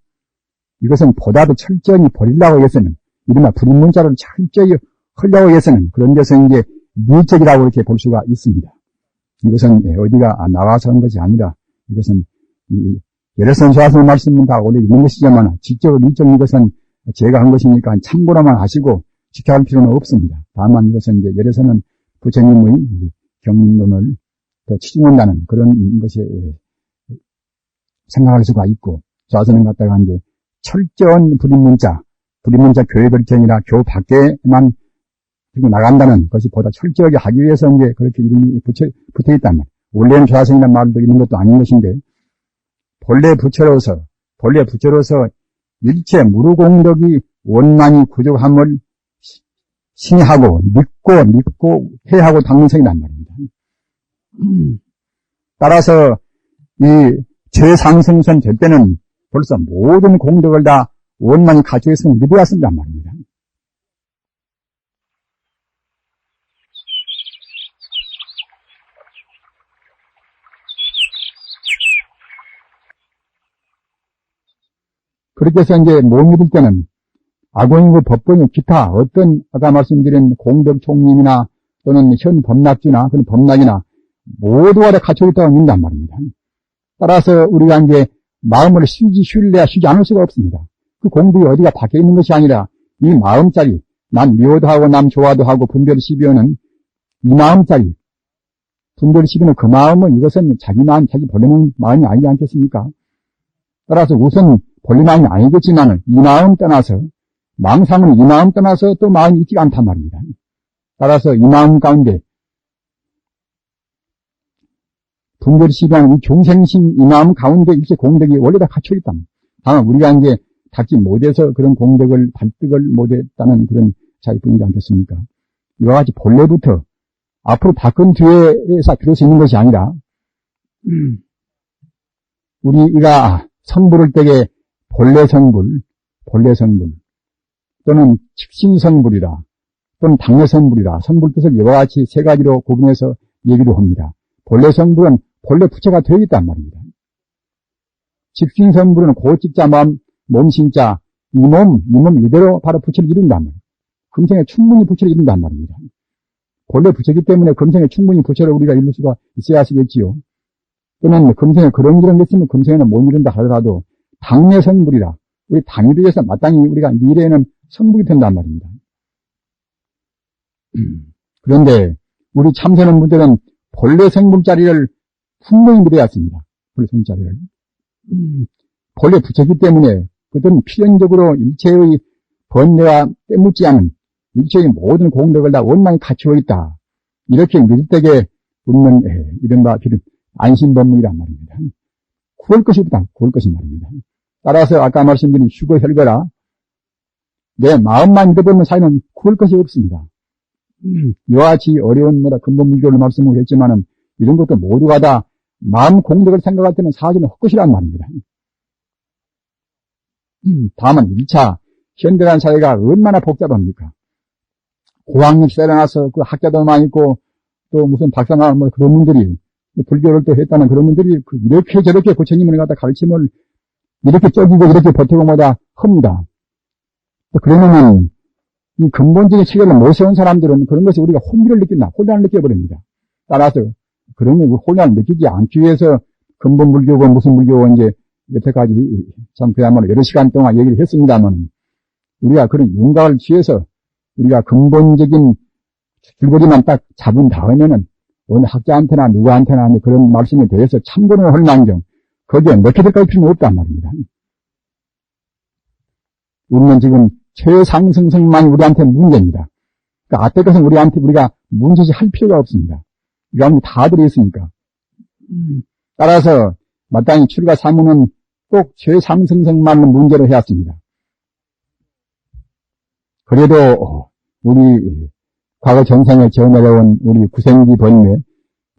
이것은 보다도 철저히 버리려고 해서는, 이른바 불문자를 철저히 하려고 해서는, 그런 데서 이제 미적이라고 이렇게 볼 수가 있습니다. 이것은 어디가 나와서 한 것이 아니라, 이것은 열애선 조사선 말씀은 다 원래 있는 것이지만, 직접 미적 이것은 제가 한 것이니까 참고로만 하시고, 지켜할 필요는 없습니다. 다만 이것은 이제 열애선은 부처님의 경론을 더 치중한다는 그런 것에 생각할 수가 있고, 조사선은 갖다가 이제 철저한 불입문자 교회 결정이나 교 밖에만 들고 나간다는 것이 보다 철저하게 하기 위해서 이제 그렇게 이름이 붙어 있단 말이에요. 원래는 조사선이라는 말도 있는 것도 아닌 것인데, 본래 부처로서 일체 무루공덕이 원만히 구족함을 신의하고 믿고 해하고 당문성이란 말입니다. 따라서 이 최상승선 될 때는 벌써 모든 공덕을 다 원만히 갖추어 있으면 믿어야 쓴단 말입니다. 그렇게 해서 이제 못 믿을 때는 악원이고 법본이 기타 어떤 아까 말씀드린 공덕 총림이나 또는 현 법락주나 그런 법락이나 모두가 다 갖추어 있다고 믿는단 말입니다. 따라서 우리가 이제 마음을 쉴래야 쉬지 않을 수가 없습니다. 그 공덕이 어디가 밖에 있는 것이 아니라 이 마음짜리, 남 미워도 하고 남 좋아도 하고 분별 12호는 이 마음짜리, 분별 12호는 그 마음은 이것은 자기 마음, 자기 본래는 마음이 아니지 않겠습니까? 따라서 우선 본래 마음이 아니겠지만 이 마음 떠나서, 망상은 이 마음 떠나서 또 마음이 있지가 않단 말입니다. 따라서 이 마음 가운데 분별 12호는 이 중생심 이 마음 가운데 일체 공덕이 원래 다 갖춰 있다. 다만 우리가 이제 닿지 못해서 그런 공덕을 발득을 못했다는 그런 차이뿐이지 않겠습니까? 이와 같이 본래부터 앞으로 바꾼 뒤에서 들을 수 있는 것이 아니라 우리가 성불을 때에 본래 성불 또는 직신성불이라 또는 당내 성불이라 성불 뜻을 이와 같이 세 가지로 구분해서 얘기를 합니다. 본래 성불은 본래 부처가 되어 있단 말입니다. 직신성불은 고직자 몸 신자 이 몸 이대로 바로 부처를 이룬단 말입니다. 금생에 충분히 부처를 이룬단 말입니다. 본래 부처이기 때문에 금생에 충분히 부처를 우리가 이룰 수가 있어야 하시겠지요. 또는 금생에 그런 게 있으면 금생에는 못 이룬다 하더라도 당내 성불이라 우리 당이 되어서 마땅히 우리가 미래에는 성불이 된단 말입니다. 그런데 우리 참선한 분들은 본래 성불자리를 분명히 믿어야 했습니다. 본래 성불자리를. 본래 부처이기 때문에 그들은 필연적으로 일체의 번뇌와 때묻지 않은 일체의 모든 공덕을 다 원만히 갖추어 있다. 이렇게 믿을 때에 우리는 이른바 안심법문이란 말입니다. 구할 것이 없다. 구할 것이 말입니다. 따라서 아까 말씀드린 휴거혈거라 내 마음만 믿어보는 사이는 구할 것이 없습니다. 이와 같이 어려운 근본불교를 말씀을 했지만은 이런 것도 모두가 다 마음 공덕을 생각할 때는 사실은 헛것이란 말입니다. 다만 1차 현대란 사회가 얼마나 복잡합니까? 고학력 세려나서 그 학자도 많이 있고 또 무슨 박사나 그런 분들이 불교를 또 했다는 그런 분들이 이렇게 저렇게 부처님을 갖다 가르침을 이렇게 쪼기고 이렇게 버티고 뭐다 합니다. 그러면은 이 근본적인 체계를 못 세운 사람들은 그런 것이 우리가 혼미를 느낀다. 혼란을 느껴버립니다. 따라서 그런 혼란을 느끼지 않기 위해서 근본불교고 무슨 불교고 이제 여태까지 참 그야말로 여러 시간 동안 얘기를 했습니다만 우리가 그런 윤곽을 취해서 우리가 근본적인 줄거리만 딱 잡은 다음에는 어느 학자한테나 누구한테나 그런 말씀에 대해서 참고를 할 망정 거기에 넣게 될까 필요는 없단 말입니다. 우리는 지금 최상승성만 우리한테 문제입니다. 그러니까 앞에 것은 우리가 문제시 할 필요가 없습니다. 이 가운데 다 들어있으니까. 따라서 마땅히 출가 사무는 꼭 최상승성만을 문제로 해왔습니다. 그래도 우리 과거 전생에 지어내려온 우리 구생기 번뇌,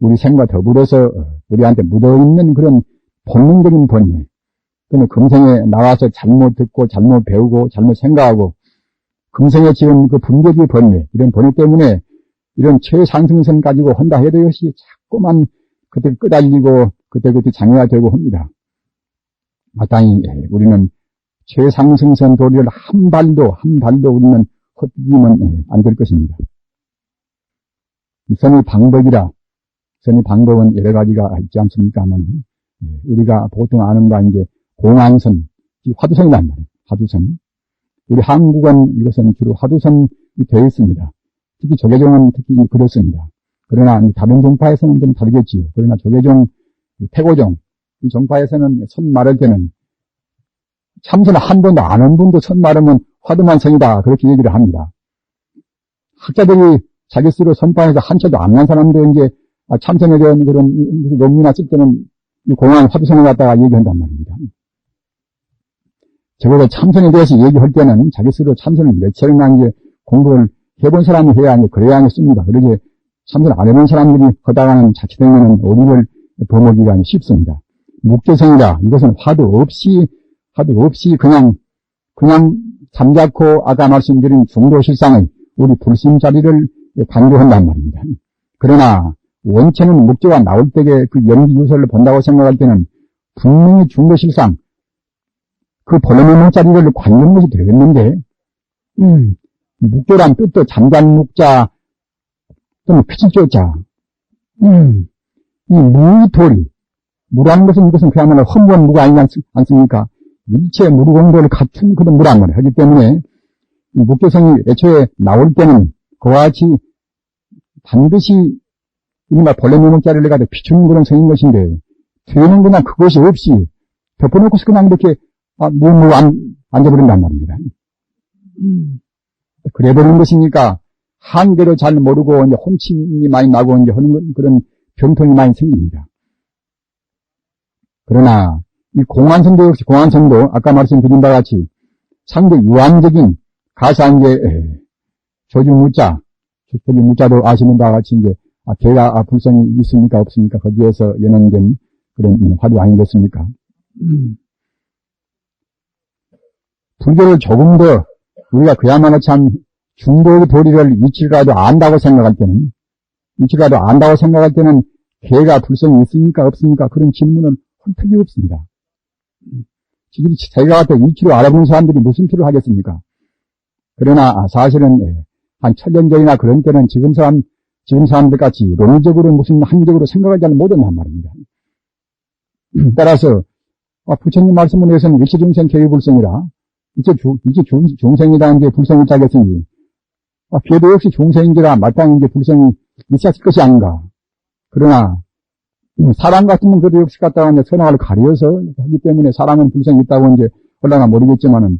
우리 생과 더불어서 우리한테 묻어있는 그런 본능적인 번뇌, 또는 금생에 나와서 잘못 듣고 잘못 배우고 잘못 생각하고 금생에 지은 그 분별의 번뇌, 이런 번뇌 때문에 이런 최상승선 가지고 한다 해도 역시 자꾸만 그때 끄달리고 그때 장애가 되고 합니다. 마땅히 우리는 최상승선 도리를 한 발도 우리는 헛디디면 안 될 것입니다. 선의 방법이라, 선의 방법은 여러 가지가 있지 않습니까만, 우리가 보통 아는 바 이제 공안선, 화두선이란 말이에요. 화두선. 우리 한국은 이것은 주로 화두선이 되어 있습니다. 특히 조계종은 특히 그렇습니다. 그러나 다른 종파에서는 좀 다르겠지요. 그러나 조계종, 태고종, 이 종파에서는 선 말할 때는 참선을 한 번도 안 한 분도 선 말하면 화두만 선이다. 그렇게 얘기를 합니다. 학자들이 자기 스스로 선파에서 한 차도 안 난 사람도 이제 참선에 대한 그런 논문이나 쓸 때는 이 공안 화두선을 갖다가 얘기한단 말입니다. 적어도 참선에 대해서 얘기할 때는 자기 스스로 참선을 몇 차례나 이제 공부를 해본 사람이 해야 하니 그래야 씁니다. 그러지 참선 안 해본 사람들이 하다가는 자칫되면은 오리를 범하기가 쉽습니다. 묵조성이다. 이것은 화두 없이 그냥 잠자코 아까 말씀드린 중도실상의 우리 불심자리를 강조한단 말입니다. 그러나 원체는 묵조가 나올 때에 그 연기 유설을 본다고 생각할 때는 분명히 중도실상 그 본래의 자리를 관는 것이 되겠는데 묵조란 뜻도 잠잔 묵자 또는 피칠조자 이 무의 도리 무라는 것은 이것은 그야말로 허무한 무가 아니지 않습니까? 일체 무르공도를 갖춘 그런 무라는 걸 하기 때문에 이 묵조성이 애초에 나올 때는 그와 같이 반드시 이른바 본래 명목자리를 갖다 비추는 그런 성인 것인데 뒤에는 그냥 그것이 없이 덮어놓고서 그냥 이렇게 앉아버린단 말입니다. 그래버리는 것이니까 한계로 잘 모르고 이제 혼침이 많이 나고 이제 하는 그런 병통이 많이 생깁니다. 그러나 이 공안성도 역시 공안성도 아까 말씀드린 바와 같이 상대 유한적인 가사 이제 조주무자도 아시는 바와 같이 이제 개가 불성이 있습니까 없습니까 거기에서 연연된 그런 화두 아니겠습니까? 불교를 조금 더 우리가 그야말로 참 중도의 도리를 이치라도 안다고 생각할 때는 개가 불성이 있습니까 없습니까 그런 질문은 홀턱이 없습니다. 지금 제가 갖다 이치로 알아보는 사람들이 무슨 필요를 하겠습니까? 그러나 사실은 한 1000년 전이나 그런 때는 지금 사람들 같이 논리적으로 무슨 한적으로 생각을 잘 못한단 말입니다. 따라서 부처님 말씀을 위해서는 일체중생 개유불성이라 일체 중생이라는 게 불성이 짜겠으니 걔도 역시 중생인지라 마땅히 이제 불성이 있었을 것이 아닌가. 그러나 사람 같으면 그래도 역시 갖다가 이제 선악을 가려서 하기 때문에 사람은 불성이 있다고 이제 올라가 모르겠지만은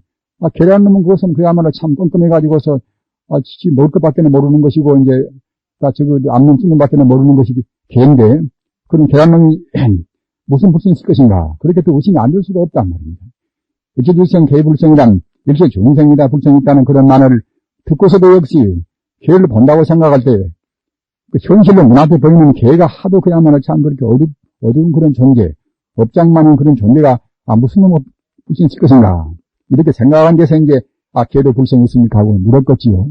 걔라는 놈은 그것은 그야말로 참 꼼꼼해가지고서 먹을 것밖에 모르는 것이고 이제 앞눈 쓰는 밖에 모르는 것이 걔인데 그런 걔라는 놈이 무슨 불성이 있을 것인가. 그렇게 또 의심이 안 될 수가 없단 말입니다. 일체중생 개불성이란 일체중생이다 불성이 있다는 그런 말을 듣고서도 역시 개를 본다고 생각할 때 그 현실로 눈앞에 보이는 개가 하도 그야말로 참 그렇게 어두운 그런 존재, 업장만한 그런 존재가 무슨 놈의 불성이 있을 것인가. 이렇게 생각한 데서 이제 개도 불성이 있습니까 하고 물었겠지요.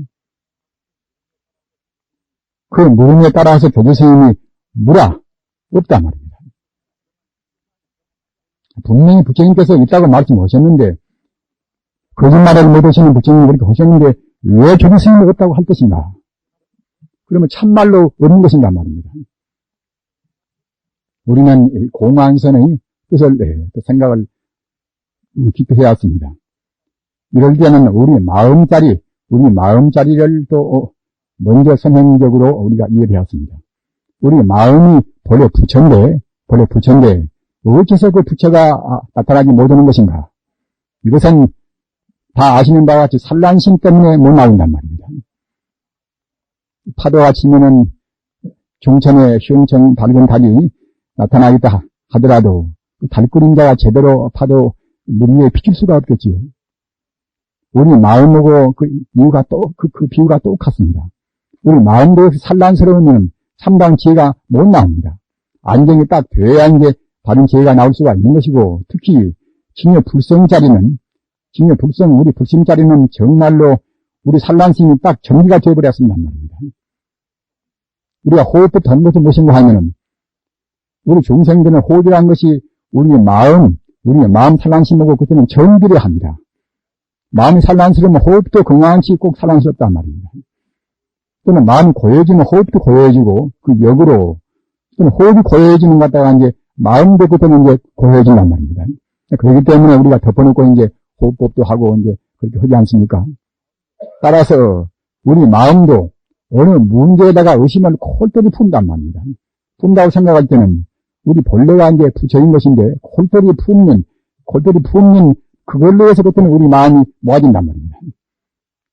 그 물음에 따라서 조조스님이 없단 말입니다. 분명히 부처님께서 있다고 말씀하셨는데 거짓말을 못하시는 부처님이 그렇게 하셨는데 왜 조조스님이 없다고 할 것인가? 그러면 참말로 없는 것인가 말입니다. 우리는 공안선의 뜻을 또 생각을 깊이 해왔습니다. 이럴 때는 우리 마음자리를 또 먼저 선행적으로 우리가 이해를 해왔습니다. 우리 마음이 본래 부처인데 어째서 그 부처가 나타나지 못하는 것인가? 이것은 다 아시는 바와 같이 산란심 때문에 못 나온단 말입니다. 파도가 치면은 중천에 흉청 밝은 달이 나타나겠다 하더라도 그 달 그림자가 제대로 파도 물 위에 비칠 수가 없겠지요. 우리 마음하고 그 이유가 그 비유가 똑같습니다. 우리 마음도 산란스러우면 참다운 지혜가 못 나옵니다. 안정이 딱 돼야 이제 바른 지혜가 나올 수가 있는 것이고, 특히 진여 불성 자리는, 우리 불심 자리는 정말로 우리 산란심이 딱 정리가 되어버렸습니다 말입니다. 우리가 호흡부터 하는 것은 무엇인가 하면은, 우리 중생들은 호흡이라는 것이 우리 마음 산란심하고 그때는 정비를 합니다. 마음이 산란스러우면 호흡도 건강한지 꼭 산란스럽단 말입니다. 또는 마음이 고요해지면 호흡도 고요해지고, 그 역으로, 또는 호흡이 고요해지는 것 같다가 이제 마음도 그때는 이제 고요해진단 말입니다. 그렇기 때문에 우리가 덮어놓고 이제 호흡법도 하고 이제 그렇게 하지 않습니까? 따라서 우리 마음도 어느 문제에다가 의심을 콜똘히 푼단 말입니다. 푼다고 생각할 때는 우리 본래가 이제 부처인 것인데 콜똘히 품는 그걸로 해서 그때는 우리 마음이 모아진단 말입니다.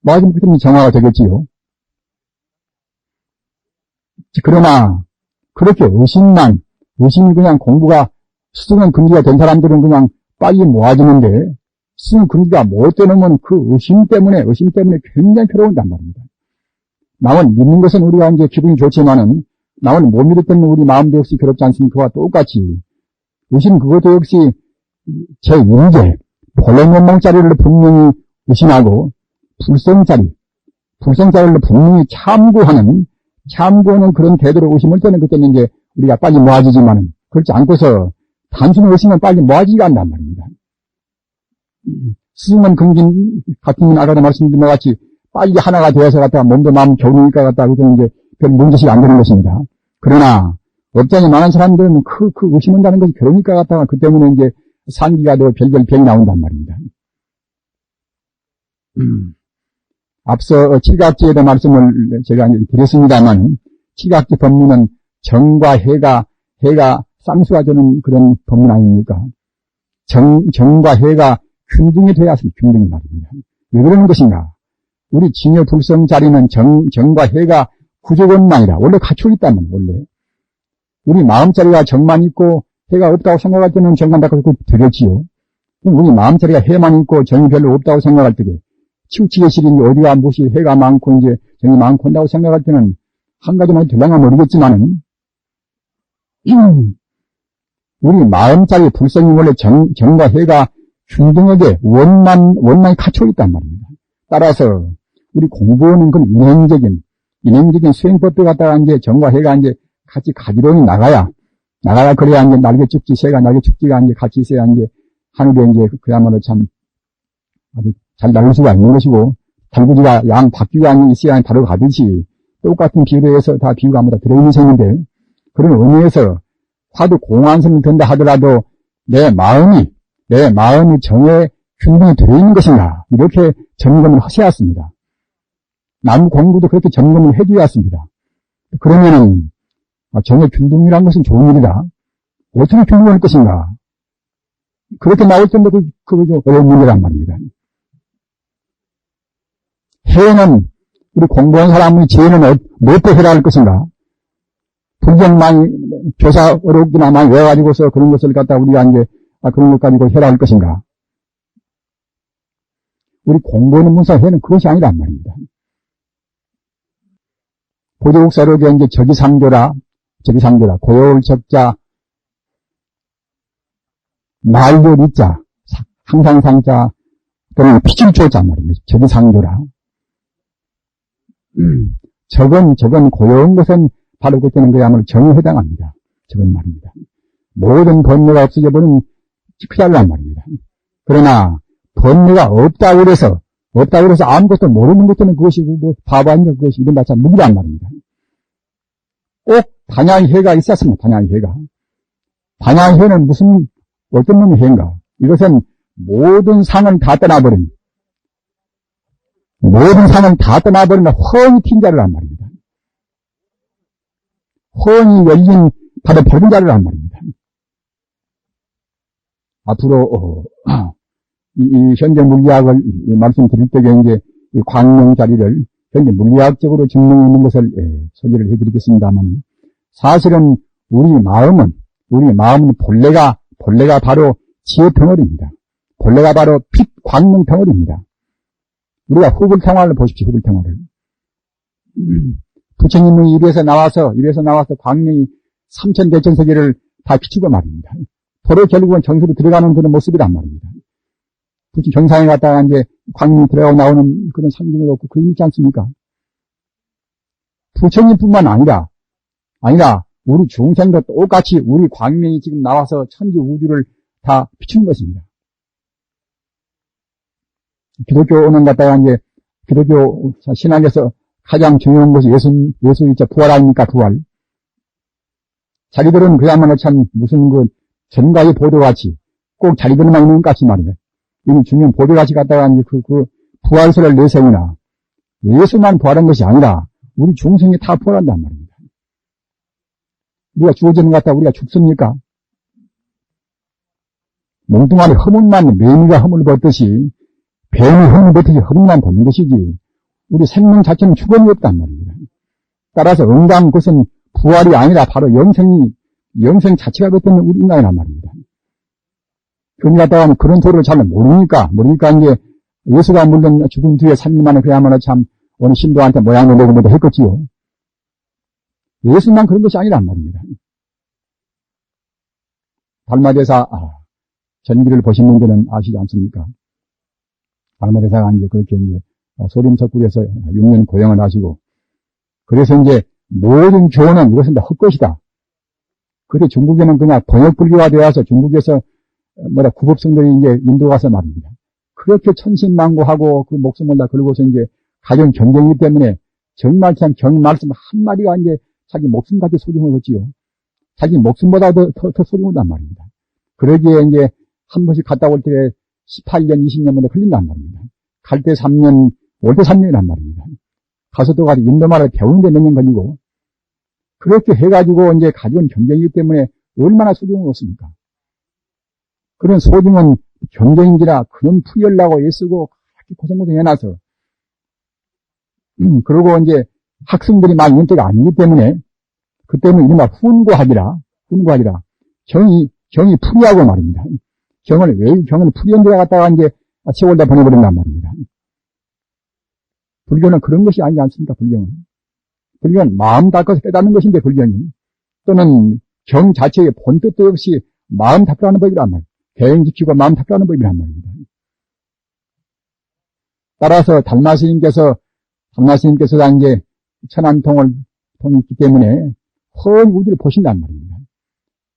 모아지면 그때는 정화가 되겠지요. 그러나 그렇게 의심이 그냥 공부가 수승은 금기가 된 사람들은 그냥 빨리 모아지는데 수승 금기가 못 되면 그 의심 때문에 굉장히 괴로운단 말입니다. 남은 믿는 것은 우리가 이제 기분이 좋지만은 남은 못 믿었던 우리 마음도 역시 괴롭지 않습니까? 그와 똑같이 의심 그것도 역시 제1제, 본래 면목자리를 분명히 의심하고, 불성자리를 분명히 참고하는 그런 태도로 의심을 때는 그때는 이제 우리가 빨리 모아지지만은, 그렇지 않고서 단순히 의심은 빨리 모아지지가 않단 말입니다. 스승은 긍진 같은 분 아까도 말씀드린 것 같이 빨리 하나가 되어서 갖다가 몸도 마음 겨우니까 갖다가 그때는 이제 별 문제식이 안 되는 것입니다. 그러나 업장이 많은 사람들은 그 의심한다는 것이 괴로우니까 갖다가 그 때문에 이제 상기가 되고 별별 병이 나온단 말입니다. 앞서 칠각지에도 말씀을 제가 드렸습니다만, 칠각지 법문은 정과 해가 쌍수가 되는 그런 법문 아닙니까? 정과 해가 균등이 돼야 합니다. 균등이 말입니다. 왜 그러는 것인가? 우리 진여 불성 자리는 정과 해가 구조건만이라 원래 갖추고 있다면 원래 우리 마음자리가 정만 있고 해가 없다고 생각할 때는 정만 닦고 드렸지요. 우리 마음자리가 해만 있고 정이 별로 없다고 생각할 때 치우치게 싫은지 어디가 무엇이 해가 많고 이제 정이 많고 한다고 생각할 때는 한 가지만 들랑가 모르겠지만은 우리 마음자리 불성이 원래 정과 해가 균등하게 원만히 갖추고 있단 말입니다. 따라서 우리 공부하는 그런 인행적인 수행법도 갖다가 이제 정과 해가 이제 같이 가지런히 나가야 그래야 이제 날개 축지, 새가 날개 축지가 이제 같이 있어야 이제 하늘에 이제 그야말로 참 아주 잘 날릴 수가 있는 것이고, 달구지가 양 바퀴가 있어야 바로 가듯이 똑같은 비유로 해서 다 비유가 아무다 들어있는 셈인데, 그런 의미에서 화두 공안선이 된다 하더라도 내 마음이 정에 균등히 들어있는 것인가, 이렇게 점검을 하셔야 합니다. 남 공부도 그렇게 점검을 해줘야 합니다. 그러면은 정의 균등이라는 것은 좋은 일이다. 어떻게 균등할 것인가? 그렇게 나올 텐데 그거 어려운 문제란 말입니다. 해는 우리 공부한 사람의 지혜는 무엇도 해라 할 것인가? 불경 많이 교사 어렵기나 많이 외워가지고서 그런 것을 갖다 우리가 이제 그런 것 가지고 해라 할 것인가? 우리 공부하는 문서 해는 그것이 아니란 말입니다. 보조국사록에 이제 적이상조라, 고요울 적자, 말요리자, 항상상자, 또는 피줄조자 말입니다. 적이상조라. 적은 고요한 것은 바로 그때는 그야말로 정에 해당합니다. 적은 말입니다. 모든 번뇌가 없어져버리는 큰일난 말입니다. 그러나 번뇌가 없다고 그래서 아무것도 모르는 것들은 그것이 뭐 바보 아닌가 그것이 이런 말처럼 무기란 말입니다. 꼭 반야해가 있었습니다. 반야해는 무슨 어떤 놈의 해인가? 이것은 모든 상을 다 떠나버린 허언이 튄 자를 말입니다. 허언이 열린 바로 밝은 자를 말입니다. 앞으로 이 현재 물리학을 말씀드릴 때에 이제 이 광명 자리를 현재 물리학적으로 증명해 있는 것을 소개를 해드리겠습니다만, 사실은 우리 마음은 본래가 바로 지혜 덩어리입니다. 본래가 바로 빛 광명 덩어리입니다. 우리가 후불탱화를 보십시오. 후불탱화를. 부처님의 입에서 나와서 광명이 삼천대천세계를 다 비추고 말입니다. 도로 결국은 정수로 들어가는 그런 모습이란 말입니다. 부처 정상에 갔다가 이제 광명이 들어가고 나오는 그런 상징을 얻고 그림 있지 않습니까? 부처님뿐만 아니라 우리 중생도 똑같이 우리 광명이 지금 나와서 천지 우주를 다 비추는 것입니다. 기독교는 갖다가 이제 기독교 신학에서 가장 중요한 것이 예수이자 부활 아닙니까? 부활. 자기들은 그야말로 참 무슨 전가의 보도같이 꼭 자기들만 있는 것 같이 말이에요. 이는 중요한 보도같이 갖다가 이제 그 부활설을 내세우나 예수만 부활한 것이 아니라 우리 중생이 다 부활한단 말입니다. 우리가 죽어지는 것 같다 우리가 죽습니까? 몽뚱아리 허물만 매미가 허물 벗듯이 뱀이 허물 벗듯이 허물만 벗는 것이지 우리 생명 자체는 죽음이 없단 말입니다. 따라서 응당 그것은 부활이 아니라 바로 영생 자체가 그때는 우리 인간이란 말입니다. 그러니 갖다가 그런 도리를 잘 모르니까 이제 예수가 물론 죽은 뒤에 3일 만에 그야말로 참 어느 신도한테 모양을 내고 뭐도 했겠지요. 예수만 그런 것이 아니란 말입니다. 달마대사, 전기를 보신 분들은 아시지 않습니까? 달마대사가 이제 그렇게 이제 소림석굴에서 6년 고용을 하시고, 그래서 이제 모든 교훈은 이것은 다 헛것이다. 그래 중국에는 그냥 번역불교가 되어서 중국에서 구법성들이 이제 인도 가서 말입니다. 그렇게 천신만고하고 그 목숨을 다 걸고서 이제 가정 경쟁이기 때문에 정말 참 말씀 한마디가 이제 자기 목숨까지 소중을 걷지요. 자기 목숨보다 더 소중을 한단 말입니다. 그러기에 이제 한 번씩 갔다 올 때 18년, 20년 만에 걸린단 말입니다. 갈 때 3년, 올 때 3년이란 말입니다. 가서 또 가서 인도말을 배우는데 몇 년 걸리고, 그렇게 해가지고 이제 가져온 경쟁이기 때문에 얼마나 소중을 얻습니까? 그런 소중은 경쟁인지라 그놈 풀이하려고 애쓰고 그렇게 고생 해놔서, 그리고 이제 학생들이 많이 있는 때가 아니기 때문에, 그 때문에 이른바 훈구하기라, 경이 풀이하고 말입니다. 경을 풀이한 데 갖다가 이제 세월다 보내버린단 말입니다. 불교는 그런 것이 아니지 않습니까, 불교는 마음 닦아서 깨닫는 것인데, 불교는. 또는 경 자체의 본뜻도 없이 마음 닦아가는 법이란 말이에요. 대행 지키고 마음 닦아가는 법이란 말입니다. 따라서 달마스님께서 이제 천안통이 있기 때문에 헐 우주를 보신단 말입니다.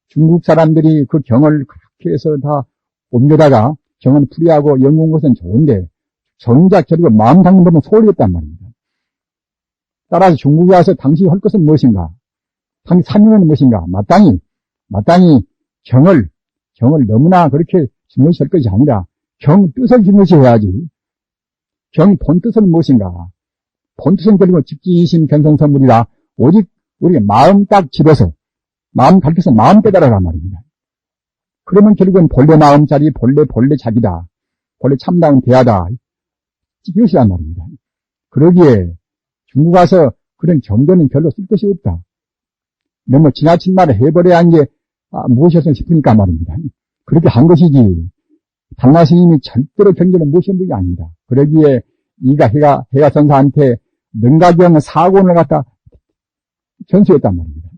중국 사람들이 그 경을 그렇게 해서 다 옮겨다가 경은 풀이하고 연구한 것은 좋은데, 정작 결국 마음 닦는 법은 소홀했단 말입니다. 따라서 중국에 와서 당신이 할 것은 무엇인가? 당신 사명은 무엇인가? 마땅히 경을 너무나 그렇게 중요시 할 것이 아니라 경 뜻을 중요시 해야지. 경 본뜻은 무엇인가? 본뜻은 결국 직지이심 견성선물이라 오직 우리가 마음 딱 집어서 마음 가르쳐서 마음 깨달아란 말입니다. 그러면 결국은 본래 마음짜리 본래 자기다. 본래 참다운 대하다. 이것이란 말입니다. 그러기에 중국 가서 그런 경전은 별로 쓸 것이 없다. 너무 지나친 말을 해버려야 이제 무엇이었으면 싶으니까 말입니다. 그렇게 한 것이지 달마 스님이 절대로 경전을 무시한 분이 아닙니다. 그러기에 해가 선사한테 능가경 사권을 갖다 전수했단 말입니다.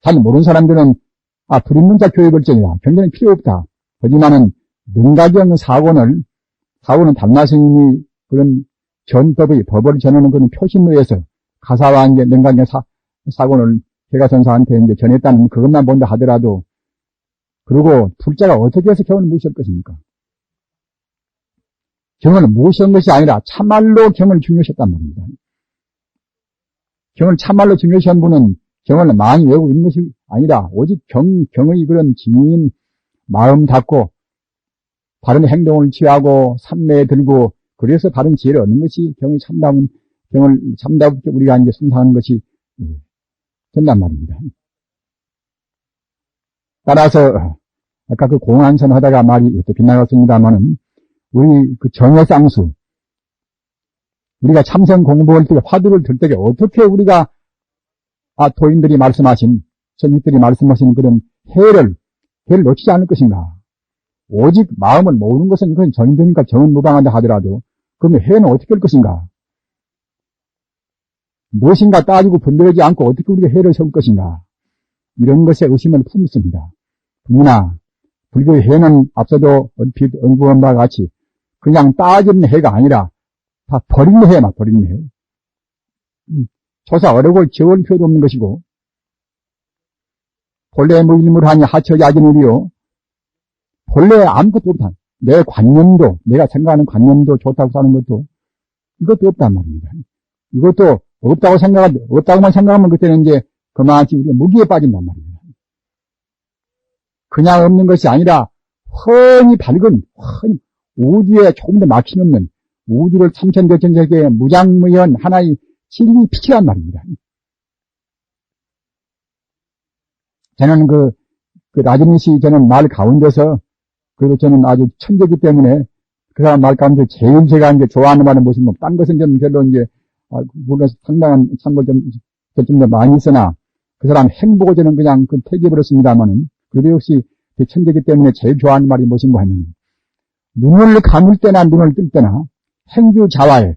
잘 모르는 사람들은 불입문자 교육을 정해라. 경전은 필요 없다. 하지만은 능가경 사권은 달마 스님이 그런 전법의 법을 전하는 그런 표신로에서 가사와 이제 능가경 사권을 해가선사한테 이제 전했다는 그것만 본다 하더라도, 그리고 불자가 어떻게 해서 경을 무시할 것입니까? 경을 무시한 것이 아니라 참말로 경을 중요시했단 말입니다. 경을 참말로 중요시한 분은 경을 많이 외우고 있는 것이 아니라 오직 경의 그런 진인 마음 닫고 바른 행동을 취하고 삼매에 들고 그래서 바른 지혜를 얻는 것이 경을 참다운 우리가 이제 숭상하는 것이 된단 말입니다. 따라서 아까 그 공안선 하다가 말이 또 빗나갔습니다만은 우리 그 정의 쌍수, 우리가 참선 공부할 때 화두를 들 때 어떻게 우리가 도인들이 말씀하신 선익들이 말씀하신 그런 해를 놓치지 않을 것인가? 오직 마음을 모으는 것은 이건 정인되니까 정은 무방한다 하더라도 그러면 해는 어떻게 할 것인가? 무엇인가 따지고 분별하지 않고 어떻게 우리가 해를 세울 것인가? 이런 것에 의심을 품습니다. 누구나 불교의 해는 앞서도 얼핏 언급한 바와 같이 그냥 따지는 해가 아니라 다 버리는 해만 버리는 해. 조사 어려고 지울 필요도 없는 것이고, 본래 무일물하니 하처야진우리요. 본래 아무것도 없다. 내 관념도, 내가 생각하는 관념도 좋다고 사는 것도 이것도 없단 말입니다. 이것도 없다고만 생각하면 그때는 이제 그만치 우리가 무기에 빠진단 말입니다. 그냥 없는 것이 아니라 훤히 밝은, 우주에 조금 더 막힘없는 우주를 삼천대천 세계에 무장무현 하나의 진리 빛이란 말입니다. 저는 그 라즈니 씨 저는 말 가운데서, 그래도 저는 아주 천재기 때문에 그 사람 말 가운데 제일 제가 이제 좋아하는 말은 무엇이 뭐, 딴 것은 저는 별로 이제, 물론 상당한 참고 좀 더 많이 있으나, 그 사람 행보고 저는 그냥 퇴기해버렸습니다만은, 그래도 역시 그 천재기 때문에 제일 좋아하는 말이 무엇인가 하면, 눈을 감을 때나 눈을 뜰 때나, 행주자화에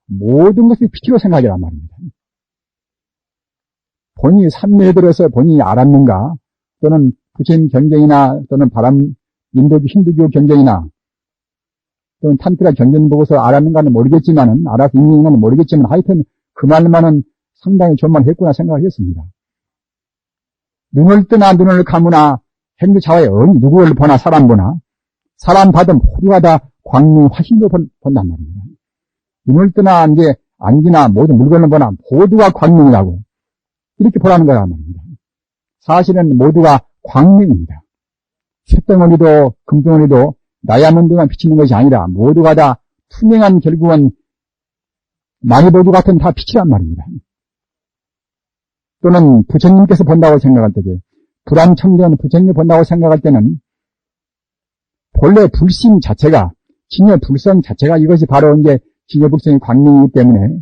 모든 것을 빛으로 생각이란 말입니다. 본인이 삼매에 들어서 본인이 알았는가, 또는 부처님 경전이나 또는 인도교, 힌두교 경전이나 또는 탄트라 경전 보고서 알았는가는 모르겠지만은, 알아서 읽는가는 모르겠지만, 하여튼 그 말만은 상당히 좋은 말 했구나 생각하겠습니다. 눈을 뜨나 눈을 감으나 행주차와에 누구를 보나 사람 보나, 사람 봐도 모두가 다 광명 화신도 본단 말입니다. 눈을 뜨나 이제 안기나 모든 물건을 보나 모두가 광명이라고 이렇게 보라는 거란 말입니다. 사실은 모두가 광명입니다. 쇳덩어리도 금덩어리도 다이아몬드만 비치는 것이 아니라 모두가 다 투명한, 결국은 마니보드 같은 다 빛이란 말입니다. 또는 부처님께서 본다고 생각할 때에, 불암청정 부처님이 본다고 생각할 때는 본래 불심 자체가, 진여 불성 자체가 이것이 바로 이제 진여 불성의 광명이기 때문에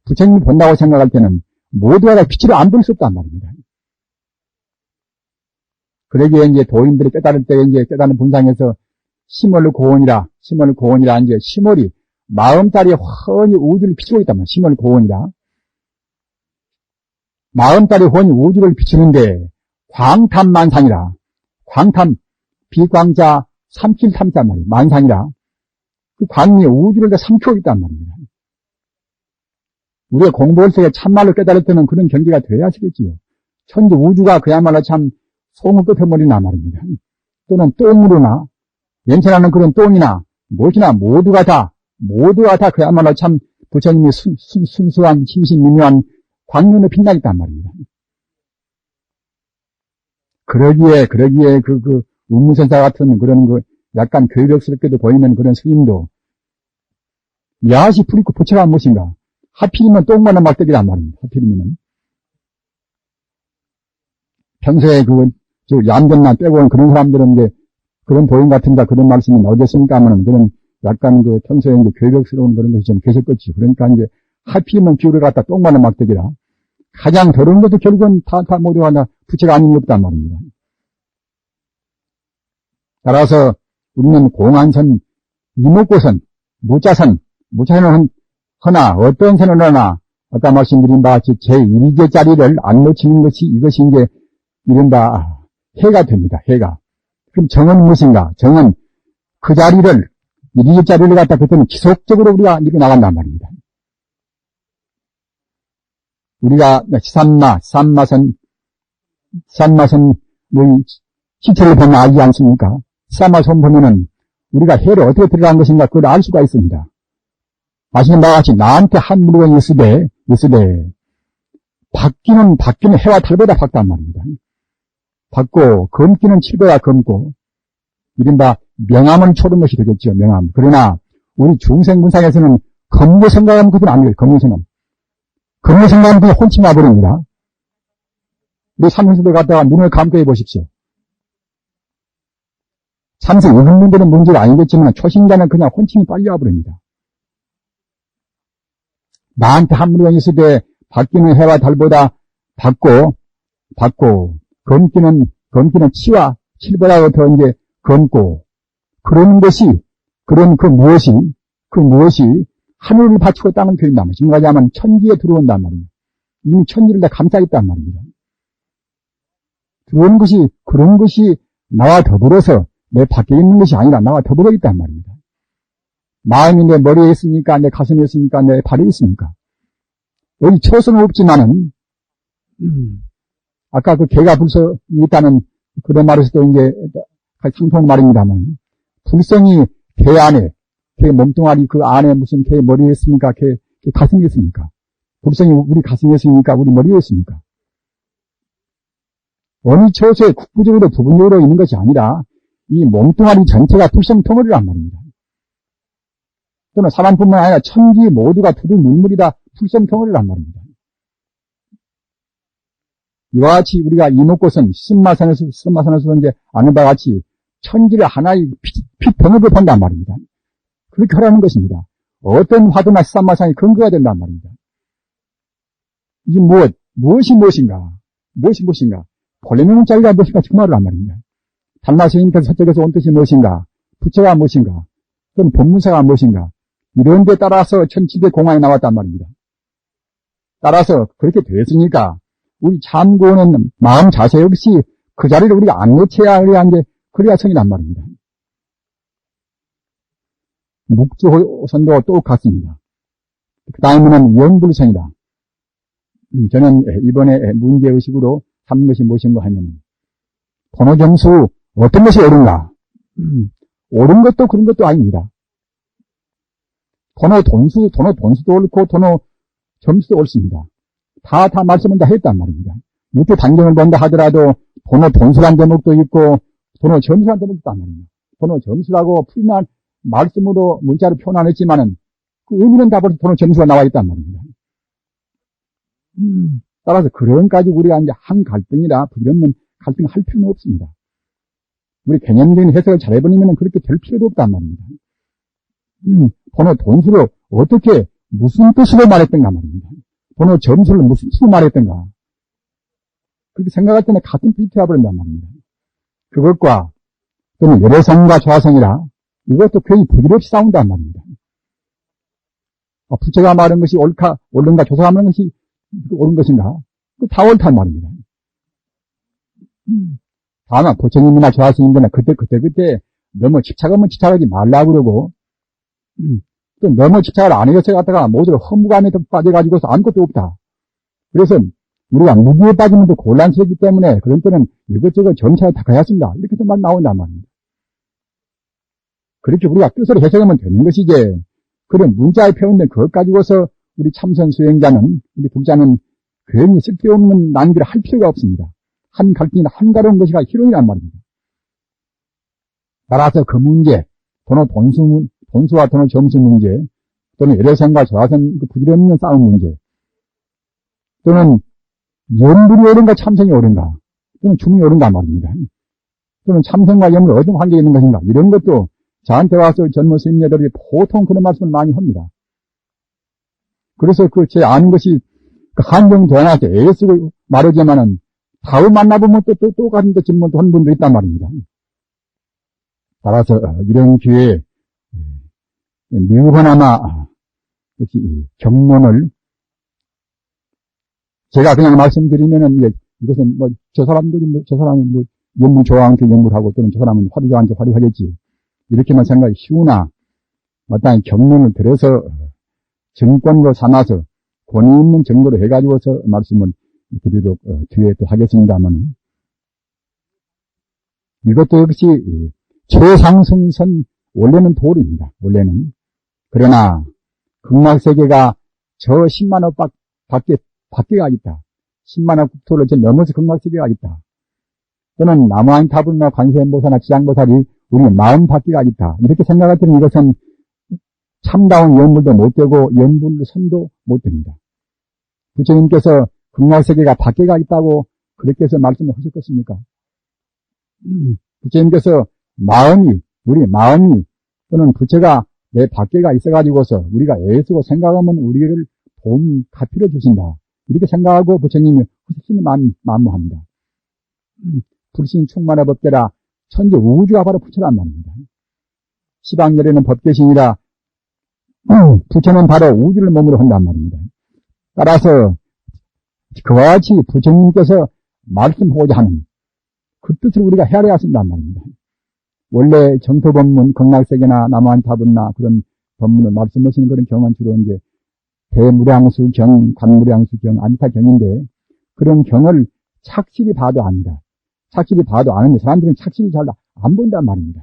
부처님이 본다고 생각할 때는 모두가 다 빛으로 안 볼 수 없단 말입니다. 그러기에 이제 도인들이 깨달을 때 이제 깨달은 분상에서 심월 고원이라 이제 심월이 마음달이 훤히 우주를 비추고 있단 말이에요. 심월 고원이라. 마음달이 훤히 우주를 비추는데 광탐만상이라. 광탐, 비광자 삼킬탐자 말이에요. 만상이라. 그 광이 우주를 다 삼키고 있단 말입니다. 우리가 공부할 때 참말로 깨달을 때는 그런 경계가 돼야 하시겠지요. 천지 우주가 그야말로 참 송을 끝에버리나 말입니다. 또는 똥으로나, 냄새나는 그런 똥이나, 무엇이나 모두가 다 그야말로 참 부처님이 순수한, 심신미묘한 광명으로 빛나있단 말입니다. 그러기에 운무선사 같은 그런 약간 괴력스럽게도 보이는 그런 스님도, 야시 풀이고 부처가 무엇인가? 하필이면 똥만한 막대기란 말입니다. 하필이면은. 평소에 얌전나 빼고는 그런 사람들은 이제 그런 도인 같은가 그런 말씀이 나오겠습니까? 하면은 그런 약간 평소에 이제 괴력스러운 그런 것이 좀 계셨겠지. 그러니까 이제 하필이면 기울여 갖다 똥만한 막대기라. 가장 더러운 것도 결국은 다 모두가 다 부처가 아닌 게 없단 말입니다. 따라서 우리는 공안선, 이목고선, 무자선은 허나 어떤 선을 하나 아까 말씀드린 바와 같이 제1계자리를 안 놓치는 것이 이것이 이제 이른바 해가 됩니다. 해가. 그럼 정은 무엇인가? 정은 그 자리를 1계자리를 갖다 그때는 지속적으로 우리가 이렇게 나간단 말입니다. 우리가 삼마선 시체를 보면 알지 않습니까? 삼마선 보면은 우리가 해를 어떻게 들어간 것인가 그걸 알 수가 있습니다. 아시는 바와 같이 나한테 한 물건이 있으되 받기는 해와 달보다 밝단 말입니다. 받고 검기는 칠보다 검고 이른바 명암을 초른 것이 되겠죠. 명암. 그러나 우리 중생문상에서는 검고 생각하면 그건 아니에요. 검고 생각하면 그냥 혼치 나버립니다. 우리 삼성수들 갔다가 눈을 감고 해보십시오. 삼성 이런 분들은 문제가 아니겠지만 초신자는 그냥 혼침이 빨리 와버립니다. 나한테 한 물건이 있을 때 받기는 해와 달보다 받고 검기는 치와 칠보다 더 이제 검고 그런 것이 그 무엇이 하늘을 바치고 땅을 펴린단 말이에요. 지금까지 하면 천지에 들어온단 말이에요. 이미 천지를 다 감싸 있단 말입니다. 그런 것이 나와 더불어서 내 밖에 있는 것이 아니라 나와 더불어 있단 말입니다. 마음이 내 머리에 있습니까? 내 가슴에 있습니까? 내 발에 있습니까? 여기 초성은 없지만은, 아까 개가 불서 있다는 그런 말에서도 이제 상통 말입니다만, 불성이 개 안에, 개 몸뚱아리 그 안에 무슨 개 머리에 있습니까? 개 가슴에 있습니까? 불성이 우리 가슴에 있습니까? 우리 머리에 있습니까? 어느 처소에 국부적으로 부분적으로 있는 것이 아니라, 이 몸뚱아리 전체가 불성 덩어리란 말입니다. 또는 사람뿐만 아니라 천지 모두가 두루 눈물이 다 불성 덩어리란 말입니다. 이와 같이 우리가 이목고선, 스마선에서 이제 아는 바와 같이 천지를 하나의 피 덩어리로 본단 말입니다. 그렇게 하라는 것입니다. 어떤 화두나 스마상이 근거가 된단 말입니다. 이게 무엇이 무엇인가? 본래의 문자리가 무엇인가 그 말을 한 말입니다. 달마 스님께서 서쪽에서 온 뜻이 무엇인가? 부처가 무엇인가? 또는 본문사가 무엇인가? 이런 데 따라서 천지대 공안이 나왔단 말입니다. 따라서 그렇게 되었으니까 우리 참고는 마음 자세 없이 그 자리를 우리가 안 놓쳐야 그래야 성이 난 말입니다. 묵주호선도 똑같습니다. 그 다음에는 영불성이다. 저는 이번에 문제의식으로 삼는 것이 무엇인가 하면은, 번호 점수 어떤 것이 옳은가? 옳은 것도 그런 것도 아닙니다. 번호 돈수도 옳고, 번호 점수도 옳습니다. 다 말씀을 다 했단 말입니다. 유튜브 단경을 본다 하더라도, 번호 돈수란 대목도 있고, 번호 점수란 대목도 있단 말입니다. 번호 점수라고 풀이난 말씀으로 문자로 표현 안 했지만은, 그 의미는 다 번호 점수가 나와 있단 말입니다. 따라서 그런 가지고 우리가 이제 한 갈등이라 부질없는 갈등을 할 필요는 없습니다. 우리 개념적인 해석을 잘해버리면 그렇게 될 필요도 없단 말입니다. 번호 돈수를 어떻게 무슨 뜻으로 말했던가 말입니다. 번호 점수를 무슨 뜻으로 말했던가. 그렇게 생각할 때는 같은 뜻이 되어버린단 말입니다. 그것과 또는 열애성과 좌성이라 이것도 괜히 부질없이 싸운단 말입니다. 부처가 말한 것이 옳은가 조사가 말한 것이 옳은 것인가? 다 옳단 말입니다. 다만 부처님이나 조화스님들은 그때 너무 집착하지 말라고 그러고, 또 너무 집착을 안 해서 갖다가 모두를 허무감에 빠져가지고서 아무것도 없다. 그래서 우리가 무기에 빠지면 또 곤란스럽기 때문에 그런 때는 이것저것 정찰을 다 가야 쓴다. 이렇게도 말 나온단 말입니다. 그렇게 우리가 뜻으로 해석하면 되는 것이지, 그런 문자에 표현된 그것 가지고서 우리 참선 수행자는, 우리 독자는 괜히 쓸데없는 난기를 할 필요가 없습니다. 한 갈등이나 한가로운 것이 희롱이란 말입니다. 따라서 그 문제, 돈수와 번호 점수 문제, 또는 열애성과 저하성 그 부질없는 싸움 문제, 또는 염불이 옳은가 참성이 옳은가, 또는 중이 옳은가 말입니다. 또는 참성과 염불 어떤 관계가 있는 것인가, 이런 것도 저한테 와서 젊은 스님들이 보통 그런 말씀을 많이 합니다. 그래서 제 아는 것이 한경 대안한테 애 쓰고 말하지만은 다음 만나보면 또 똑같은 데 질문 하는 분도 있단 말입니다. 따라서 이런 기회에 미흡하나마 경론을 제가 그냥 말씀드리면은 이것은 저 사람은 연문 좋아하는 연물하고 또는 저 사람은 화두 좋아하는 화두하겠지 이렇게만 생각이 쉬우나 마땅히 경론을 들어서 정권으로 삼아서 권위 있는 정도로 해가지고서 말씀을 드리도록 뒤에 또 하겠습니다만, 이것도 역시 최상승선 원래는 도리입니다. 원래는. 그러나 극락세계가 저 10만억 밖에가 있다. 10만억 국토를 넘어서 극락세계가 있다. 또는 나무아인타불이나 관세음보살이나 지장보살이 우리 마음 밖에가 있다. 이렇게 생각할 때는 이것은 참다운 연물도 못 되고 연불 선도 못 됩니다. 부처님께서 극락세계가 밖에가 있다고 그렇게 해서 말씀을 하셨겠습니까? 부처님께서 우리 마음이 또는 부처가 내 밖에가 있어가지고서 우리가 애쓰고 생각하면 우리를 도움 갚이려 주신다. 이렇게 생각하고 부처님이 하시는 만무합니다. 불신 충만의 법계라 천지 우주가 바로 부처란 말입니다. 시방열에는 법계신이라 부처는 바로 우주를 몸으로 한단 말입니다. 따라서 그와 같이 부처님께서 말씀하고자 하는 그 뜻을 우리가 헤아려야 쓴단 말입니다. 원래 정토법문, 극락세계나 남한타불나 그런 법문을 말씀하시는 그런 경은 주로 이제 대무량수경, 관무량수경, 안타경인데 그런 경을 착실히 봐도 압니다. 착실히 봐도 아는데 사람들은 착실히 잘 안 본단 말입니다.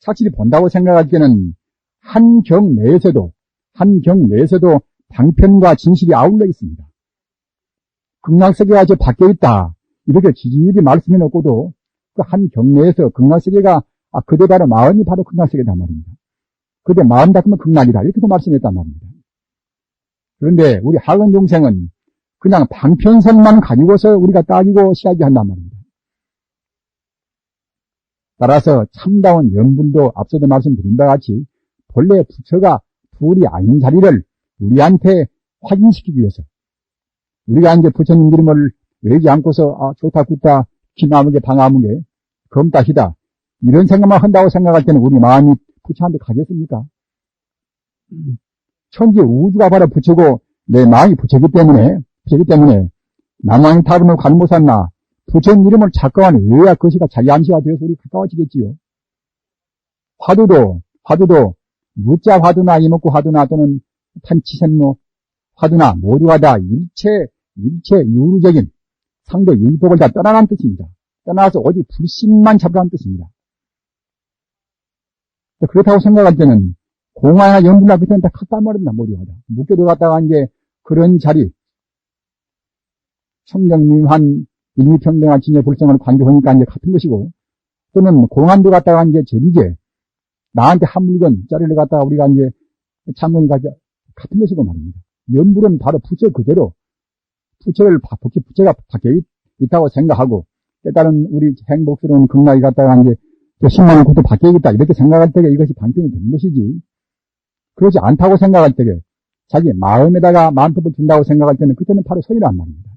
착실히 본다고 생각할 때는 한 경 내에서도 방편과 진실이 아울러 있습니다. 극락세계가 저 밖에 있다. 이렇게 지지리 말씀해 놓고도 그 한 경내에서 극락세계가 그대 바로 마음이 바로 극락세계다 말입니다. 그대 마음 닦으면 극락이다. 이렇게도 말씀했단 말입니다. 그런데 우리 학원 중생은 그냥 방편선만 가지고서 우리가 따지고 시작한단 말입니다. 따라서 참다운 연불도 앞서도 말씀드린 바와 같이 본래 부처가 둘이 아닌 자리를 우리한테 확인시키기 위해서 우리가 이제 부처님 이름을 외우지 않고서 좋다 굿다 기나무게 방아무게 검다 희다 이런 생각만 한다고 생각할 때는 우리 마음이 부처한테 가겠습니까? 천지 우주가 바로 부처고 내 마음이 부처이기 때문에 남왕타불로 관모산나 부처님 이름을 작가하는 왜야 그것이가 자기 암시가 되어서 우리 가까워지겠지요. 화두도 무자 화두나 이목구 화두나 또는 탄치센모 화두나 모두가 다 일체 유루적인 상도 유의법을 다 떠나는 뜻입니다. 떠나서 오직 불신만 잡으라는 뜻입니다. 그렇다고 생각할 때는 공화나 연불나 그때는 다 같단 말입니다. 모두가 다. 묵게 들어갔다가 이제 그런 자리 청정미한 일미평등한 진의 불성을 관조하니까 이제 같은 것이고, 또는 공안도 갔다가 이제 제비제 나한테 한 물건 짜리를 갖다가 우리가 이제 창문이 같은 것이고 말입니다. 연불은 바로 부처 그대로 부처가 밖에 있다고 생각하고, 깨달은 우리 행복스러운 극락이 갖다가 이제 10만원 국도 밖에 있다 이렇게 생각할 때에 이것이 방편이 되는 것이지, 그렇지 않다고 생각할 때에 자기 마음에다가 만법을 준다고 생각할 때는 그때는 바로 소리란 말입니다.